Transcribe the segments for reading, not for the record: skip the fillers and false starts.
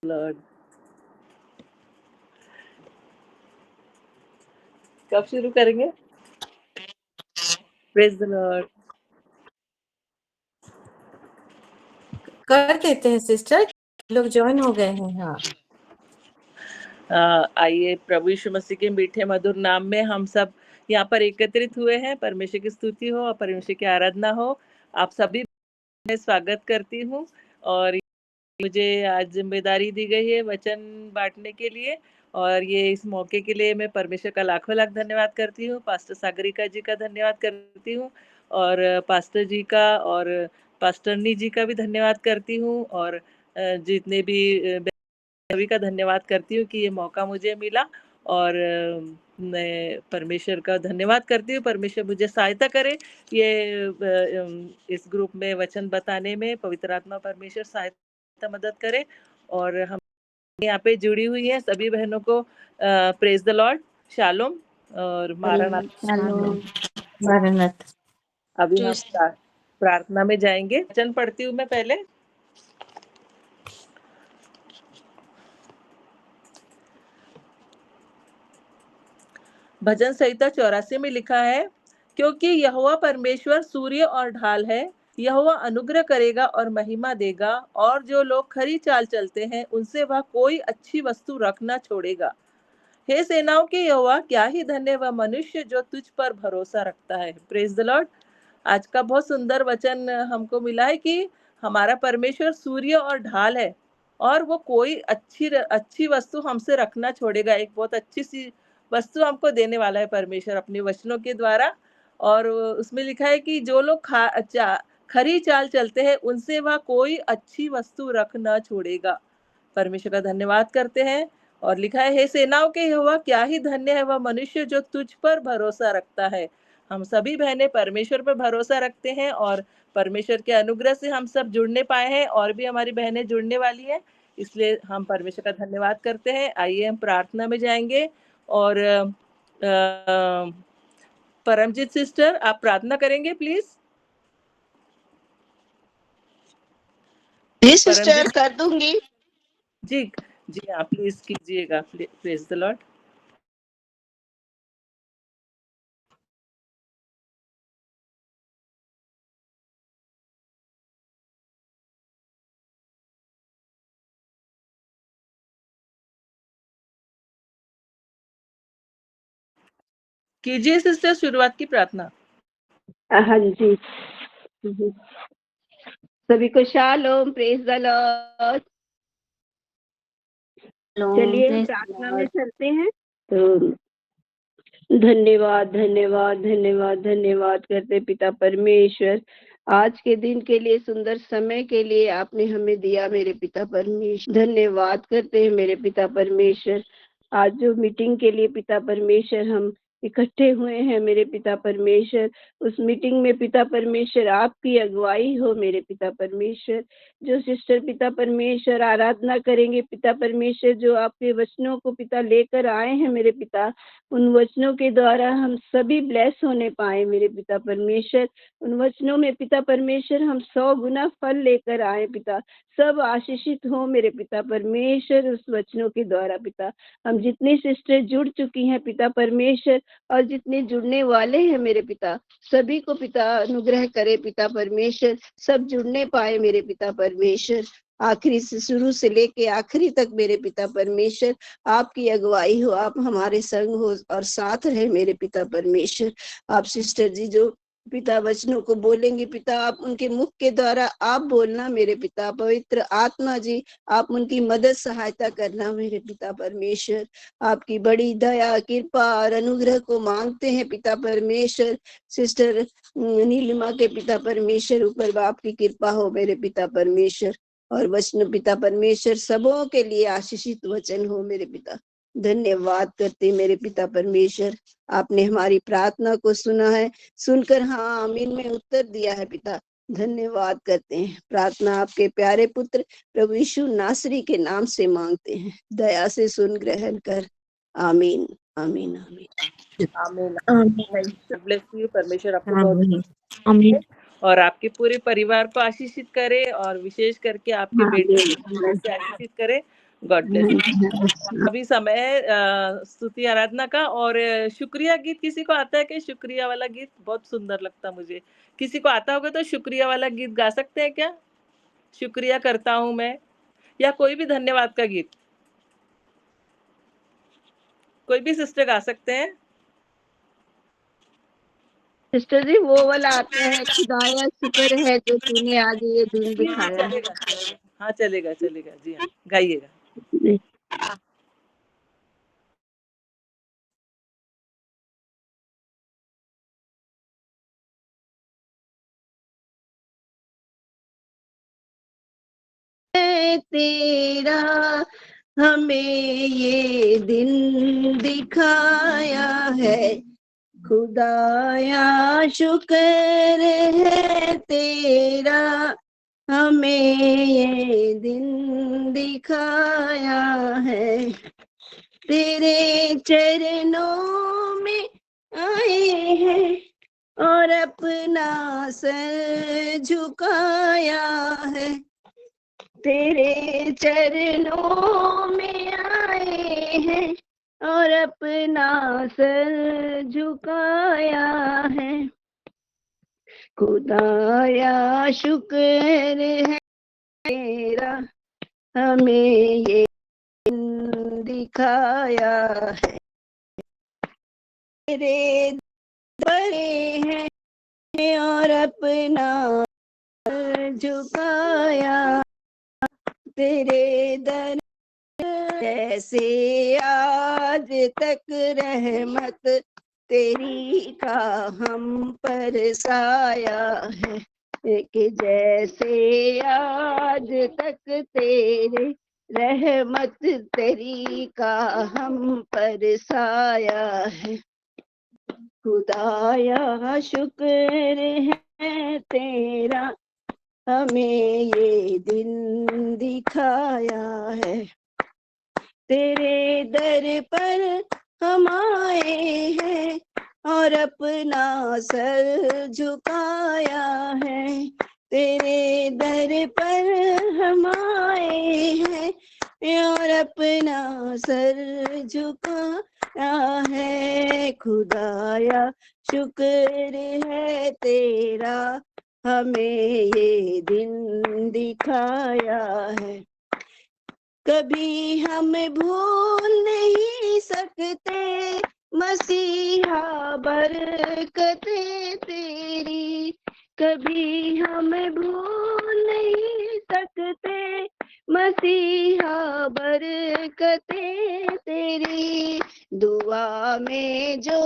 Lord. कब शुरू करेंगे? Praise the Lord. कर देते हैं सिस्टर, लोग ज्वाइन हो गए हैं। हाँ, आइए प्रभु यीशु मसीह के मीठे मधुर नाम में हम सब यहाँ पर एकत्रित हुए हैं। परमेश्वर की स्तुति हो और परमेश्वर की आराधना हो। आप सभी मैं स्वागत करती हूँ और मुझे आज ज़िम्मेदारी दी गई है वचन बाँटने के लिए और ये इस मौके के लिए मैं परमेश्वर का लाखों लाख धन्यवाद करती हूँ। पास्टर सागरिका जी का धन्यवाद करती हूँ और पास्टर जी का और पास्टरनी जी का भी धन्यवाद करती हूँ और जितने भी सभी का धन्यवाद करती हूँ कि ये मौका मुझे मिला और मैं परमेश्वर का धन्यवाद करती हूँ। परमेश्वर मुझे सहायता करे इस ग्रुप में वचन बताने में। पवित्र आत्मा परमेश्वर सहायता मदद करे और हम यहाँ पे जुड़ी हुई हैं सभी बहनों को प्रेज द लॉर्ड, शालोम और मारानाथा। मारनत। अभी हम प्रार्थना में जाएंगे। वचन पढ़ती हूँ मैं पहले। भजन संहिता 84 में लिखा है, क्योंकि यहोवा परमेश्वर सूर्य और ढाल है, यहोवा अनुग्रह करेगा और महिमा देगा, और जो लोग खरी चाल चलते हैं उनसे वह कोई अच्छी वस्तु रख न छोड़ेगा। हे सेनाओं के यहोवा, क्या ही धन्य वह मनुष्य जो तुझ पर भरोसा रखता है। Praise the Lord. आज का बहुत सुंदर वचन हमको मिला है कि हमारा परमेश्वर सूर्य और ढाल है और वो कोई अच्छी वस्तु हमसे रखना छोड़ेगा। एक बहुत अच्छी सी वस्तु हमको देने वाला है परमेश्वर अपने वचनों के द्वारा। और उसमें लिखा है कि जो लोग खरी चाल चलते हैं उनसे वह कोई अच्छी वस्तु रख न छोड़ेगा। परमेश्वर का धन्यवाद करते हैं और लिखा है, हे सेनाओं के यहोवा, क्या ही धन्य है वह मनुष्य जो तुझ पर भरोसा रखता है। हम सभी बहनें परमेश्वर पर भरोसा रखते हैं और परमेश्वर के अनुग्रह से हम सब जुड़ने पाए हैं और भी हमारी बहनें जुड़ने वाली हैं, इसलिए हम परमेश्वर का धन्यवाद करते हैं। आइए हम प्रार्थना में जाएंगे और परमजीत सिस्टर आप प्रार्थना करेंगे प्लीज। जी सिस्टर, कर दूंगी। जी जी आप प्लीज कीजिएगा। Praise the Lord. कीजिए सिस्टर शुरुआत की प्रार्थना। हाँ जी, सभी को शालोम, प्रेज द लॉर्ड। चलिए हम प्रार्थना में चलते हैं। तो धन्यवाद धन्यवाद धन्यवाद धन्यवाद करते पिता परमेश्वर, आज के दिन के लिए, सुंदर समय के लिए आपने हमें दिया मेरे पिता परमेश्वर। धन्यवाद करते हैं मेरे पिता परमेश्वर। आज जो मीटिंग के लिए पिता परमेश्वर हम इकट्ठे हुए हैं मेरे पिता परमेश्वर, उस मीटिंग में पिता परमेश्वर आपकी अगुवाई हो मेरे पिता परमेश्वर। जो सिस्टर पिता परमेश्वर आराधना करेंगे पिता परमेश्वर, जो आपके वचनों को पिता लेकर आए हैं मेरे पिता, उन वचनों के द्वारा हम सभी ब्लेस होने पाए मेरे पिता परमेश्वर। उन वचनों में पिता परमेश्वर हम 100 गुना फल लेकर आए पिता, सब आशीषित हो मेरे पिता परमेश्वर उस वचनों के द्वारा पिता। हम जितनी सिस्टर जुड़ चुकी हैं पिता परमेश्वर और जितने जुड़ने वाले हैं मेरे पिता, सभी को पिता अनुग्रह करे पिता परमेश्वर, सब जुड़ने पाए मेरे पिता परमेश्वर। आखिरी से शुरू से लेके आखिरी तक मेरे पिता परमेश्वर आपकी अगुवाई हो, आप हमारे संग हो और साथ रहे मेरे पिता परमेश्वर। आप सिस्टर जी जो पिता वचनों को बोलेंगे पिता, आप उनके मुख के द्वारा आप बोलना मेरे पिता। पवित्र आत्मा जी आप उनकी मदद सहायता करना मेरे पिता परमेश्वर। आपकी बड़ी दया कृपा और अनुग्रह को मांगते हैं पिता परमेश्वर। सिस्टर नीलिमा के पिता परमेश्वर ऊपर आपकी कृपा हो मेरे पिता परमेश्वर, और वचन पिता परमेश्वर सबों के लिए आशीषित वचन हो मेरे पिता। धन्यवाद करते मेरे पिता परमेश्वर, आपने हमारी प्रार्थना को सुना है, सुनकर हाँ आमीन में उत्तर दिया है पिता। धन्यवाद करते हैं। प्रार्थना आपके प्यारे पुत्र प्रभु यीशु नासरी के नाम से मांगते हैं, दया से सुन ग्रहण कर। आमीन आमीन आमीन आमीन। Bless you. परमेश्वर आपको बहुत और आपके पूरे परिवार को आशीषित करे और विशेष करके आपके बेटे को से आशीषित करे। God bless you. अभी समय है स्तुति आराधना का, और शुक्रिया गीत किसी को आता है कि शुक्रिया वाला गीत बहुत सुंदर लगता मुझे। किसी को आता होगा तो शुक्रिया वाला गीत गा सकते हैं क्या? शुक्रिया करता हूँ मैं, या कोई भी धन्यवाद का गीत? कोई भी सिस्टर गा सकते हैं? सिस्टर जी वो वाला आता है, खुदाया शुक्र है जो तूने आज ये दिन जी, जी, दिखाया। चलेगा। हाँ, चलेगा, चलेगा। जी हाँ, गाइएगा। तेरा हमें ये दिन दिखाया है, खुदाया शुक्र है तेरा, हमें ये दिन दिखाया है। तेरे चरणों में आए हैं और अपना सर झुकाया है। तेरे चरणों में आए हैं और अपना सर झुकाया है। खुदाया शुक्र है तेरा, हमें ये दिन दिखाया है। तेरे बड़े हैं और अपना सर झुकाया, तेरे दर जैसे आज तक रहमत तेरी का हम पर साया है, कि जैसे आज तक तेरे रहमत तेरी का हम पर साया है। खुदाया शुक्र है तेरा, हमें ये दिन दिखाया है। तेरे दर पर हम आए हैं और अपना सर झुकाया है। तेरे दर पर हम आए हैं और अपना सर झुकाया है। खुदाया शुक्र है तेरा, हमें ये दिन दिखाया है। कभी हम भूल नहीं सकते मसीहा बरकतें तेरी, कभी हम भूल नहीं सकते मसीहा बरकतें तेरी। दुआ में जो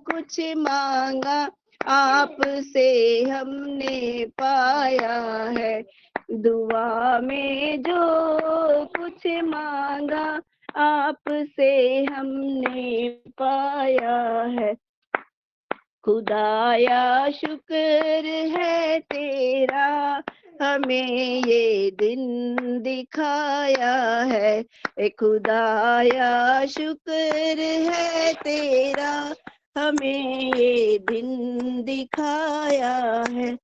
कुछ मांगा आपसे हमने पाया है, दुआ में जो कुछ मांगा आपसे हमने पाया है। खुदाया शुक्र है तेरा, हमें ये दिन दिखाया है। खुदाया शुक्र है तेरा, हमें ये दिन दिखाया है।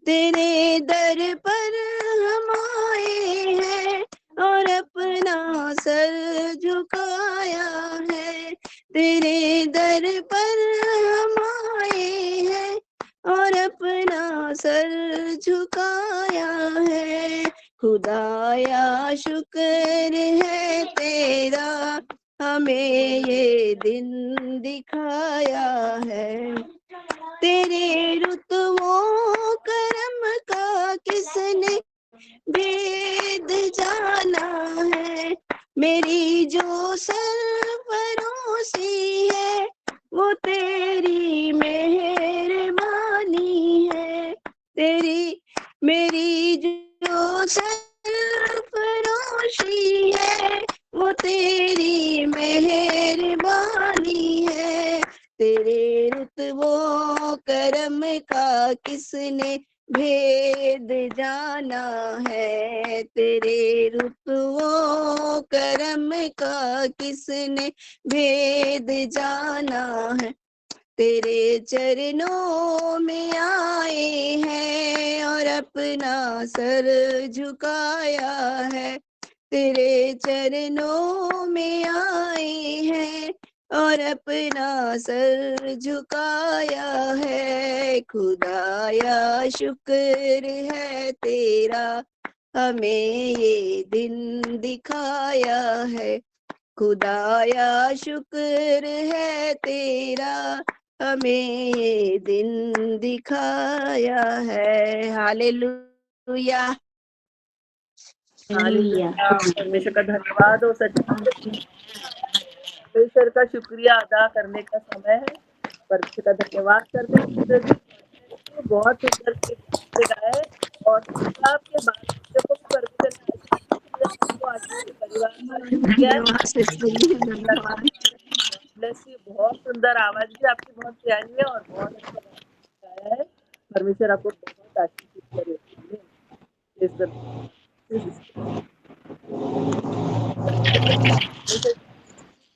तेरे दर पर हम आए हैं और अपना सर झुकाया है। तेरे दर पर हम आए हैं और अपना सर झुकाया है। खुदाया शुक्र है तेरा, हमें ये दिन दिखाया है। तेरे रुतबों करम का किसने भेद जाना है, मेरी जो सरफरोशी है वो तेरी मेहरबानी है। तेरी मेरी जो सरफरोशी है वो तेरी मेहरबानी है। तेरे रुतबों करम का किसने भेद जाना है, तेरे रुतबों करम का किसने भेद जाना है। तेरे चरणों में आए हैं और अपना सर झुकाया है। तेरे चरणों में आए हैं और अपना सर झुकाया है। खुदाया शुक्र है तेरा, हमें ये दिन दिखाया है। खुदाया शुक्र है तेरा, हमें ये दिन दिखाया है। हालेलुया। हालेलुया। परमेश्वर का धन्यवाद हो। सच्ची परमेश्वर का शुक्रिया अदा करने का समय है। परमेश्वर का धन्यवाद करते हैं सिस्टर जी। तो बहुत सुंदर से गाए और आपके बाल बच्चों को भी परमेश्वर ने ऐसी दिया, आपको आज के परिवार को आशीष दिया है। धन्यवाद सिस्टर जी, धन्यवाद। Bless you. बहुत सुंदर आवाज भी आपकी बहुत प्यारी है और बहुत अच्छा गाया है। परमेश्वर आपको बहुत आशीष करे।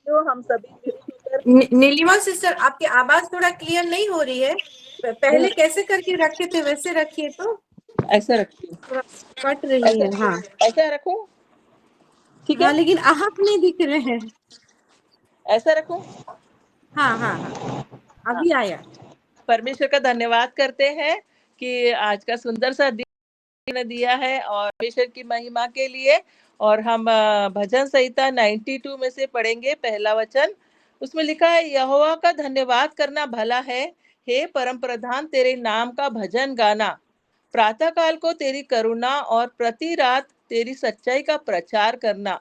तो हम सभी मिलित होकर नीलिमा सिस्टर, आपकी आवाज थोड़ा क्लियर नहीं हो रही है। पहले कैसे करके रखे थे वैसे रखिए तो। ऐसा रखती हूँ, थोड़ा कट रही है। हाँ ऐसा रखूं? ठीक है, हाँ, लेकिन आप नहीं दिख रहे हैं। ऐसा रखूं? हाँ हाँ हाँ, हाँ। अभी आया। परमेश्वर का धन्यवाद करते हैं कि आज का सुंदर सा दिन दिया है और परमेश्वर की महिमा के लिए। और हम भजन संहिता 92 में से पढ़ेंगे पहला वचन। उसमें लिखा है, यहोवा का धन्यवाद करना भला है, हे परम प्रधान तेरे नाम का भजन गाना। प्रातः काल को तेरी करुणा और प्रति रात तेरी सच्चाई का प्रचार करना।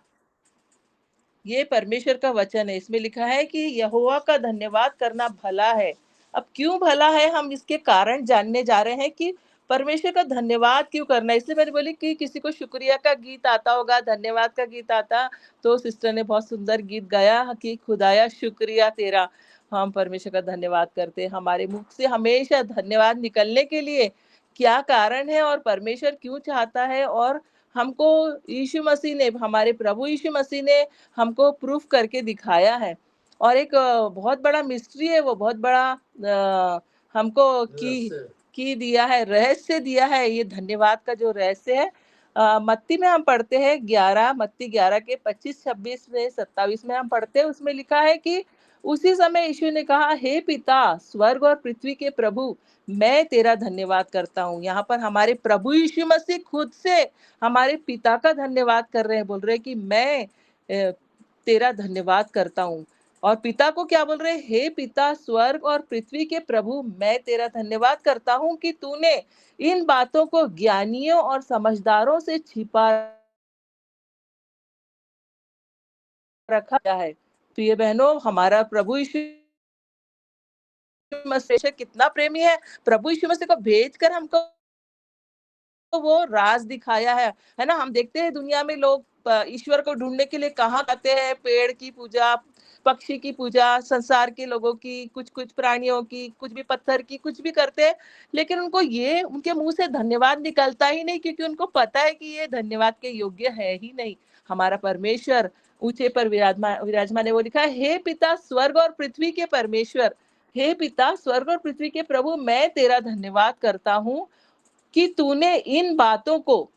ये परमेश्वर का वचन है। इसमें लिखा है कि यहोवा का धन्यवाद करना भला है। अब क्यों भला है, हम इसके कारण जानने जा रहे हैं कि परमेश्वर का धन्यवाद क्यों करना है। इसलिए मैंने बोली कि किसी को शुक्रिया का गीत आता होगा, धन्यवाद का गीत आता, तो सिस्टर ने बहुत सुंदर गीत गाया कि खुदाया शुक्रिया तेरा। हम परमेश्वर का धन्यवाद करते हैं। हमारे मुख से हमेशा धन्यवाद निकलने के लिए क्या कारण है और परमेश्वर क्यों चाहता है, और हमको यीशु मसीह ने, हमारे प्रभु यीशु मसीह ने हमको प्रूफ करके दिखाया है। और एक बहुत बड़ा मिस्ट्री है, वो बहुत बड़ा हमको की दिया है, रहस्य दिया है। ये धन्यवाद का जो रहस्य है, मत्ती में हम पढ़ते हैं 11, मत्ती 11 के 25, 26 में 27 में हम पढ़ते हैं। उसमें लिखा है कि उसी समय यीशु ने कहा, हे पिता, स्वर्ग और पृथ्वी के प्रभु, मैं तेरा धन्यवाद करता हूँ। यहाँ पर हमारे प्रभु यीशु मसीह खुद से हमारे पिता का धन्यवाद कर रहे हैं। बोल रहे हैं कि मैं तेरा धन्यवाद करता हूँ। और पिता को क्या बोल रहे हैं, हे पिता, स्वर्ग और पृथ्वी के प्रभु, मैं तेरा धन्यवाद करता हूँ कि तूने इन बातों को ज्ञानियों और समझदारों से छिपा रखा है। प्रिय बहनों, हमारा प्रभु यीशु मसीह कितना प्रेमी है। प्रभु यीशु मसीह को भेजकर हमको तो वो राज दिखाया है ना। हम देखते हैं दुनिया में लोग ईश्वर को ढूंढने के लिए कहाँ जाते हैं, पेड़ की पूजा, पक्षी की पूजा, संसार के लोगों की, कुछ कुछ प्राणियों की, कुछ भी पत्थर की, कुछ भी करते हैं, लेकिन उनको ये उनके मुंह से धन्यवाद निकलता ही नहीं, क्योंकि उनको पता है कि ये धन्यवाद के योग्य है ही नहीं। हमारा परमेश्वर ऊंचे पर विराजमान है। वो लिखा है, हे पिता, स्वर्ग और पृथ्वी के परमेश्वर, हे पिता, स्वर्ग और पृथ्वी के प्रभु, मैं तेरा धन्यवाद करता हूँ कि तूने इन बातों को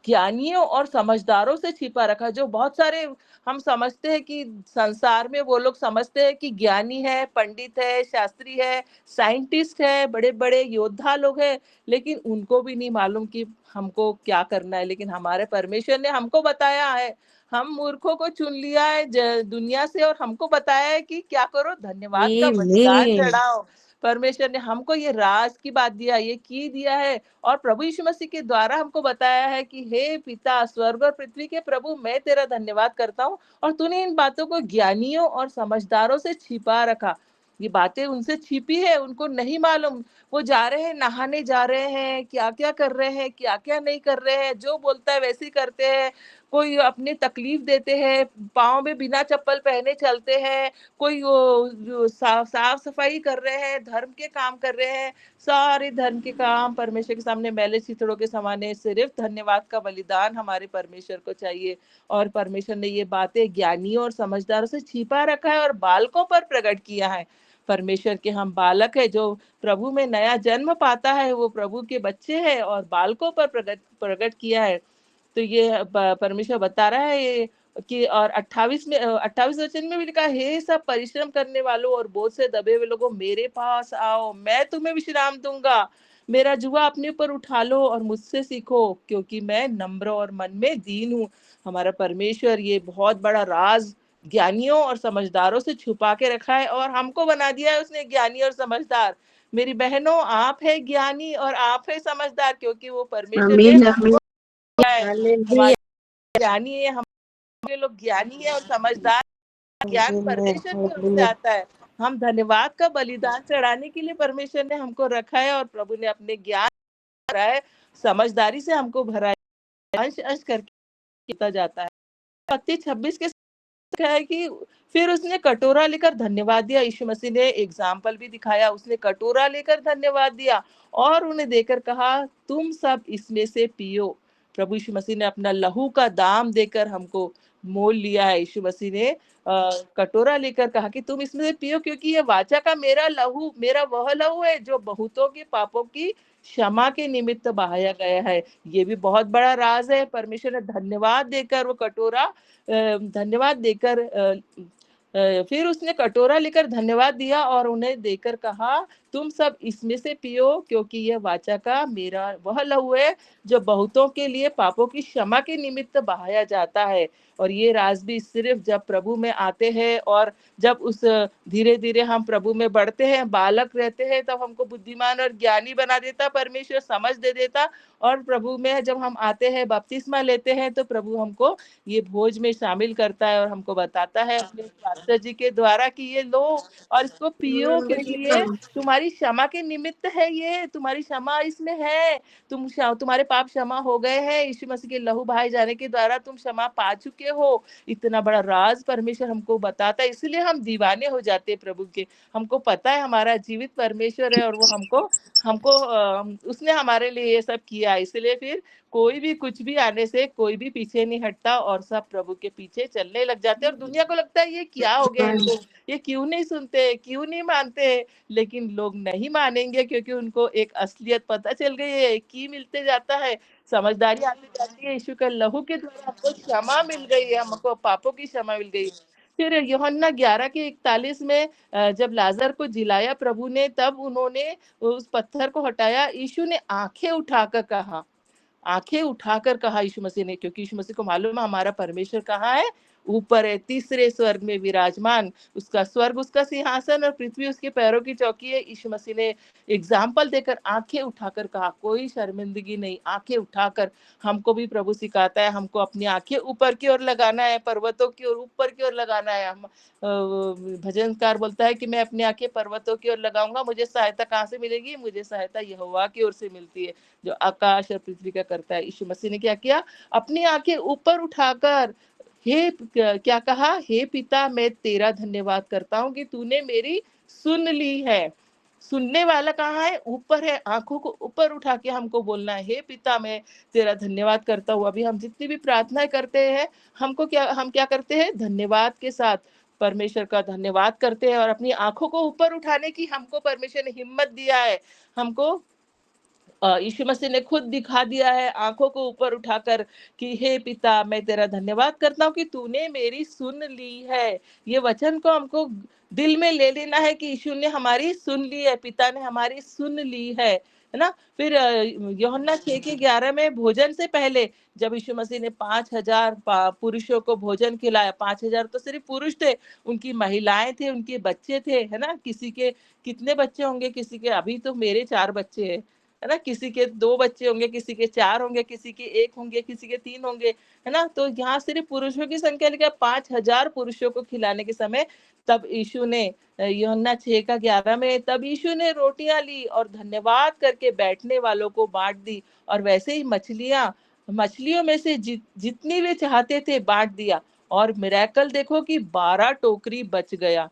ज्ञानियों और समझदारों से छिपा रखा। जो बहुत सारे हम समझते हैं कि संसार में वो लोग समझते हैं कि ज्ञानी है, पंडित है, शास्त्री है, साइंटिस्ट है, बड़े बड़े योद्धा लोग हैं, लेकिन उनको भी नहीं मालूम कि हमको क्या करना है। लेकिन हमारे परमेश्वर ने हमको बताया है। हम मूर्खों को चुन लिया है दुनिया से, और हमको बताया है कि क्या करो, धन्यवाद का बलिदान आमीन। चढ़ाओ। परमेश्वर ने हमको ये राज की बात दिया, ये की दिया है। और प्रभु यीशु मसीह के द्वारा हमको बताया है कि हे पिता, स्वर्ग और पृथ्वी के प्रभु, मैं तेरा धन्यवाद करता हूँ, और तूने इन बातों को ज्ञानियों और समझदारों से छिपा रखा। ये बातें उनसे छिपी है, उनको नहीं मालूम। वो जा रहे हैं, नहाने जा रहे हैं, क्या क्या कर रहे हैं, क्या क्या नहीं कर रहे हैं, जो बोलता है वैसे ही करते हैं। कोई अपनी तकलीफ देते हैं, पाँव में बिना चप्पल पहने चलते हैं, कोई वो साफ सफाई कर रहे हैं, धर्म के काम कर रहे हैं। सारे धर्म के काम परमेश्वर के सामने मैले चिथड़ों के समान है। सिर्फ धन्यवाद का बलिदान हमारे परमेश्वर को चाहिए। और परमेश्वर ने ये बातें ज्ञानियों और समझदारों से छिपा रखा है और बालकों पर प्रकट किया है। परमेश्वर के हम बालक है, जो प्रभु में नया जन्म पाता है वो प्रभु के बच्चे हैं, और बालकों पर प्रकट प्रकट किया है। तो ये परमेश्वर बता रहा है ये कि और 28 वचन में भी लिखा है, हे सब परिश्रम करने वालों और बोझ से दबे हुए लोगों, मेरे पास आओ, मैं तुम्हें विश्राम दूंगा। मेरा जुआ अपने ऊपर उठा लो और मुझसे सीखो, क्योंकि मैं नम्र और मन में दीन हूँ। हमारा परमेश्वर ये बहुत बड़ा राज ज्ञानियों और समझदारों से छुपा के रखा है और हमको बना दिया है उसने ज्ञानी और समझदार। मेरी बहनों, आप है ज्ञानी और आप है समझदार, क्योंकि वो परमेश्वर ने आमीन आमीन है। हालेलुया हमारे ज्ञानी है, हम लोग ज्ञानी है और समझदार। ज्ञान परमेश्वर की ओर से आता है। हम धन्यवाद का बलिदान चढ़ाने के लिए परमेश्वर ने हमको रखा है और प्रभु ने अपने ज्ञान भरा है, समझदारी से हमको भरा है, अंश अंश करके किया जाता है। मत्ती 26 के है कि फिर उसने कटोरा लेकर धन्यवाद दिया। यीशु मसीह ने एग्जाम्पल भी दिखाया, उसने कटोरा लेकर धन्यवाद दिया और उन्हें देकर कहा, तुम सब इसमें से पियो। प्रभु यीशु मसीह ने अपना लहू का दाम देकर हमको मोल लिया है। यीशु मसीह ने कटोरा लेकर कहा कि तुम इसमें से पियो, क्योंकि ये वाचा का मेरा लहू, मेरा वह लहू है जो बहुतों के पापों की क्षमा के निमित्त बहाया गया है। ये भी बहुत बड़ा राज है। परमेश्वर ने धन्यवाद देकर वो कटोरा धन्यवाद देकर फिर उसने कटोरा लेकर धन्यवाद दिया और उन्हें देकर कहा, तुम सब इसमें से पियो, क्योंकि यह वाचा का मेरा वह लहू है जो बहुतों के लिए पापों की क्षमा के निमित्त बहाया जाता है। और ये राज भी सिर्फ जब प्रभु में आते हैं और जब उस धीरे धीरे हम प्रभु में बढ़ते हैं, बालक रहते हैं, तब हमको बुद्धिमान और ज्ञानी बना देता परमेश्वर, समझ दे देता। और प्रभु में जब हम आते हैं, बपतिस्मा लेते हैं, तो प्रभु हमको ये भोज में शामिल करता है और हमको बताता है अपने पास्टर जी के द्वारा कि ये लो और इसको पियो, क्योंकि ये तुम्हारी क्षमा के निमित्त है, ये तुम्हारी क्षमा इसमें है। तुम्हारे पाप क्षमा हो गए हैं, यीशु मसीह के लहू बहाए जाने के द्वारा तुम क्षमा पा चुके हो। इतना बड़ा राज परमेश्वर हमको बताता है, इसलिए हम दीवाने हो जाते हैं प्रभु के। हमको पता है हमारा जीवित परमेश्वर है और वो हमको हमको उसने हमारे लिए ये सब किया, इसलिए फिर कोई भी कुछ भी आने से कोई भी पीछे नहीं हटता और सब प्रभु के पीछे चलने लग जाते हैं। और दुनिया को लगता है ये क्या हो गया इनको, ये क्यों नहीं सुनते, क्यों नहीं मानते। लेकिन लोग नहीं मानेंगे, क्योंकि उनको एक असलियत पता चल गई है, की मिलते जाता है, समझदारी आती जाती है। यीशु के लहू के द्वारा हमको क्षमा मिल गई है, हमको पापों की क्षमा मिल गई। फिर यूहन्ना 11:41 में जब लाजर को जिलाया प्रभु ने, तब उन्होंने उस पत्थर को हटाया। यीशु ने आंखें उठाकर कहा, आंखें उठाकर कहा यीशु मसीह ने, क्योंकि यीशु मसीह को मालूम है हमारा परमेश्वर कहाँ है, ऊपर है, तीसरे स्वर्ग में विराजमान। उसका स्वर्ग उसका सिंहासन और पृथ्वी उसके पैरों की चौकी है। यीशु मसीह ने एग्जाम्पल देकर आंखें उठाकर कहा, कोई शर्मिंदगी नहीं, आंखें उठाकर। हमको भी प्रभु सिखाता है, हमको अपनी आंखें ऊपर की ओर लगाना है, पर्वतों की ओर, ऊपर की ओर लगाना है। हम भजनकार बोलता है कि मैं अपनी आंखें पर्वतों की ओर लगाऊंगा, मुझे सहायता कहाँ से मिलेगी, मुझे सहायता यहोवा की ओर से मिलती है जो आकाश और पृथ्वी का करता है। यीशु मसीह ने क्या किया, अपनी आंखें ऊपर उठाकर क्या कहा, हे पिता मैं तेरा धन्यवाद करता हूँ कि तूने मेरी सुन ली है। सुनने वाला कहाँ है, ऊपर है। आंखों को ऊपर उठा के हमको बोलना है, हे पिता मैं तेरा धन्यवाद करता हूँ। अभी हम जितनी भी प्रार्थनाएं करते हैं, हम क्या करते हैं, धन्यवाद के साथ परमेश्वर का धन्यवाद करते हैं और अपनी आंखों को ऊपर उठाने की हमको परमेश्वर ने हिम्मत दिया है। हमको यीशु मसीह ने खुद दिखा दिया है आंखों को ऊपर उठाकर कि हे पिता मैं तेरा धन्यवाद करता हूँ कि तूने मेरी सुन ली है। ये वचन को हमको दिल में ले लेना है कि यीशु ने हमारी सुन ली है, पिता ने हमारी सुन ली है ना। फिर यूहन्ना 6:11 में भोजन से पहले जब यीशु मसीह ने 5,000 पुरुषों को भोजन खिलाया, 5,000 तो सिर्फ पुरुष थे, उनकी महिलाएं थे, उनके बच्चे थे, है ना। किसी के कितने बच्चे होंगे, किसी के अभी तो मेरे 4 बच्चे हैं, है ना, किसी के 2 बच्चे होंगे, किसी के 4 होंगे, किसी के 1 होंगे, किसी के 3 होंगे, है ना। तो यहाँ सिर्फ पुरुषों की संख्या लिखा, 5,000 पुरुषों को खिलाने के समय तब यीशु ने यूहन्ना 6:11 में तब यीशु ने रोटियां ली और धन्यवाद करके बैठने वालों को बांट दी, और वैसे ही मछलियों में से जितनी वे चाहते थे बांट दिया। और मिरेकल देखो कि 12 टोकरी बच गया।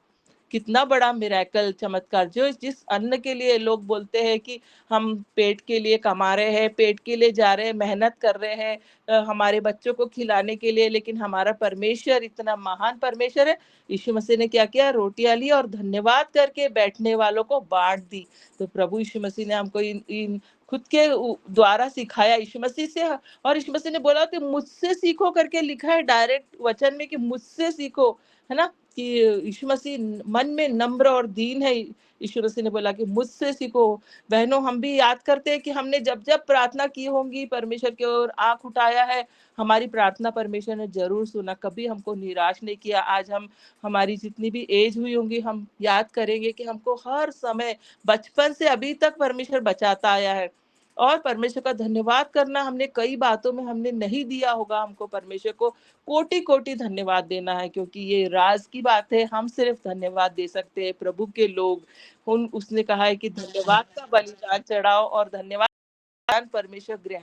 कितना बड़ा मिरेकल, चमत्कार। जो जिस अन्न के लिए लोग बोलते हैं कि हम पेट के लिए कमा रहे हैं, पेट के लिए जा रहे हैं, मेहनत कर रहे हैं हमारे बच्चों को खिलाने के लिए, लेकिन हमारा परमेश्वर इतना महान परमेश्वर है। यीशु मसीह ने क्या किया, रोटियां ली और धन्यवाद करके बैठने वालों को बांट दी। तो प्रभु यीशु मसीह ने हमको इन खुद के द्वारा सिखाया यीशु मसीह से, और यीशु मसीह ने बोला कि मुझसे सीखो करके लिखा है डायरेक्ट वचन में कि मुझसे सीखो, है ना? कि यीशु मसीह मन में नम्र और दीन है। यीशु मसीह ने बोला कि मुझसे सीखो। बहनों, हम भी याद करते हैं कि हमने जब-जब प्रार्थना की होंगी परमेश्वर की ओर आँख उठाया है, हमारी प्रार्थना परमेश्वर ने ज़रूर सुना, कभी हमको निराश नहीं किया। आज हम हमारी जितनी भी एज हुई होंगी, हम याद करेंगे कि हमको हर समय बचपन से अभी तक परमेश्वर बचाता आया है। और परमेश्वर का धन्यवाद करना, हमने कई बातों में हमने नहीं दिया होगा, हमको परमेश्वर को कोटि-कोटि धन्यवाद देना है, क्योंकि ये राज की बात है, हम सिर्फ धन्यवाद दे सकते हैं प्रभु के लोग। उन उसने कहा है कि धन्यवाद का बलिदान चढ़ाओ और धन्यवाद परमेश्वर ग्रहण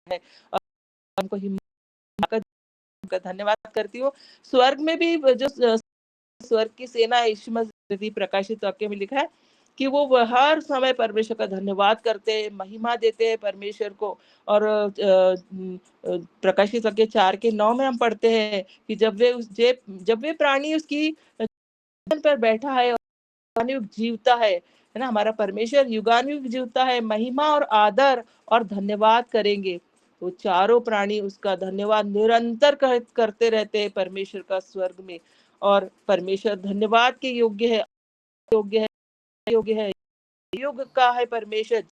है। और हमको हिम्मत का धन्यवाद करती हूँ। स्वर्ग में भी जो स्वर्ग की सेना है, यीशु मसीह प्रकाशित वाक्य में लिखा है कि वो हर समय परमेश्वर का धन्यवाद करते हैं, महिमा देते हैं परमेश्वर को। और प्रकाशित वाक्य 4:9 में हम पढ़ते हैं कि जब वे प्राणी उसकी पर बैठा है और युगानुयुग जीवता है ना? हमारा परमेश्वर युगानुयुग जीवता है, महिमा और आदर और धन्यवाद करेंगे। तो चारों प्राणी उसका धन्यवाद निरंतर करते रहते हैं परमेश्वर का स्वर्ग में। और परमेश्वर धन्यवाद के योग्य है, योग्य है, योग्य है, युग का है परमेश्वर।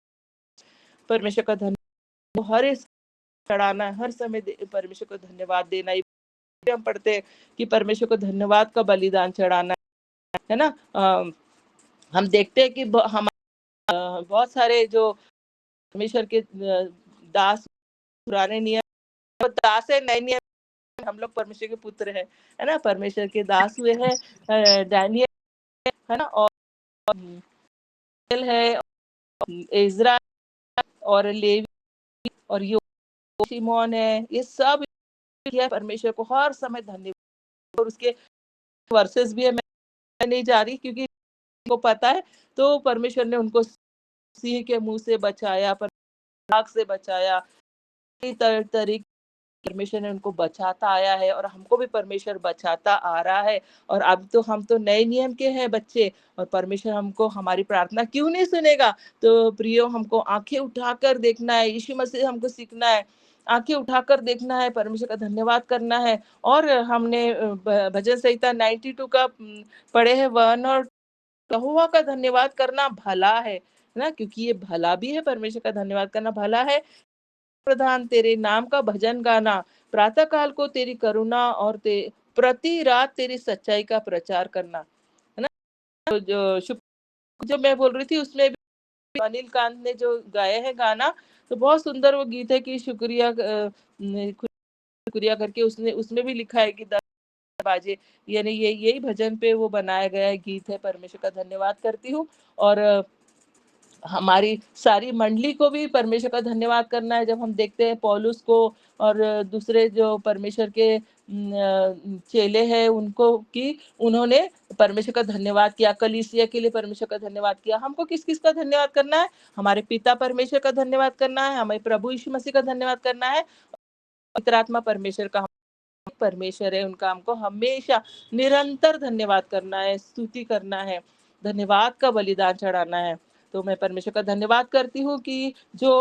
परमेश्वर का धन्यवाद हर इस चढ़ाना है, हर समय परमेश्वर को धन्यवाद देना। ये हम पढ़ते हैं कि परमेश्वर को धन्यवाद का बलिदान चढ़ाना है ना? हम देखते हैं कि हम बहुत सारे जो परमेश्वर के दास पुराने नियम दास है, नए नियम हम लोग परमेश्वर के पुत्र है ना? परमेश्वर के दास हुए हैं, दानियल है ना? और है, इज़रा और लेवी और शिमोन है, ये सब किया परमेश्वर को हर समय धन्यवाद। और उसके वर्सेस भी है, मैं नहीं जा रही क्योंकि को पता है। तो परमेश्वर ने उनको सिंह के मुंह से बचाया, आग से बचाया, कई तरीके परमेश्वर ने उनको बचाता आया है, और हमको भी परमेश्वर बचाता आ रहा है। और अब तो हम तो नए नियम के हैं बच्चे, और परमेश्वर हमको हमारी प्रार्थना क्यों नहीं सुनेगा? तो प्रियो, हमको आंखें उठाकर देखना है, यीशु मसीह हमको सीखना है, आंखें उठाकर देखना है, परमेश्वर का धन्यवाद करना है। और हमने भजन संहिता 92 का पढ़े हैं 1 और यहोवा का धन्यवाद करना भला है ना? क्योंकि ये भला भी है, परमेश्वर का धन्यवाद करना भला है। प्रधान तेरे नाम का भजन गाना, प्रातः काल को तेरी करुणा और प्रति रात तेरी सच्चाई का प्रचार करना, है ना? तो जो मैं बोल रही थी उसमें भी अनिल कांत ने जो गाया है गाना, तो बहुत सुंदर वो गीत है कि शुक्रिया करके उसने उसमें भी लिखा है कि बाजे, यानी यही भजन पे वो बनाया गया गीत है। परमेश्वर का धन्यवाद करती हूँ। और हमारी सारी मंडली को भी परमेश्वर का धन्यवाद करना है। जब हम देखते हैं पौलुस को और दूसरे जो परमेश्वर के चेले हैं उनको, कि उन्होंने परमेश्वर का धन्यवाद किया, कलीसिया के लिए परमेश्वर का धन्यवाद किया। हमको किस-किस का धन्यवाद करना है? हमारे पिता परमेश्वर का धन्यवाद करना है, हमें प्रभु यीशु मसीह का धन्यवाद करना है, पवित्र आत्मा परमेश्वर का परमेश्वर है, उनका हमको हमेशा निरंतर धन्यवाद करना है, स्तुति करना है, धन्यवाद का बलिदान चढ़ाना है। तो मैं परमेश्वर का धन्यवाद करती हूँ कि जो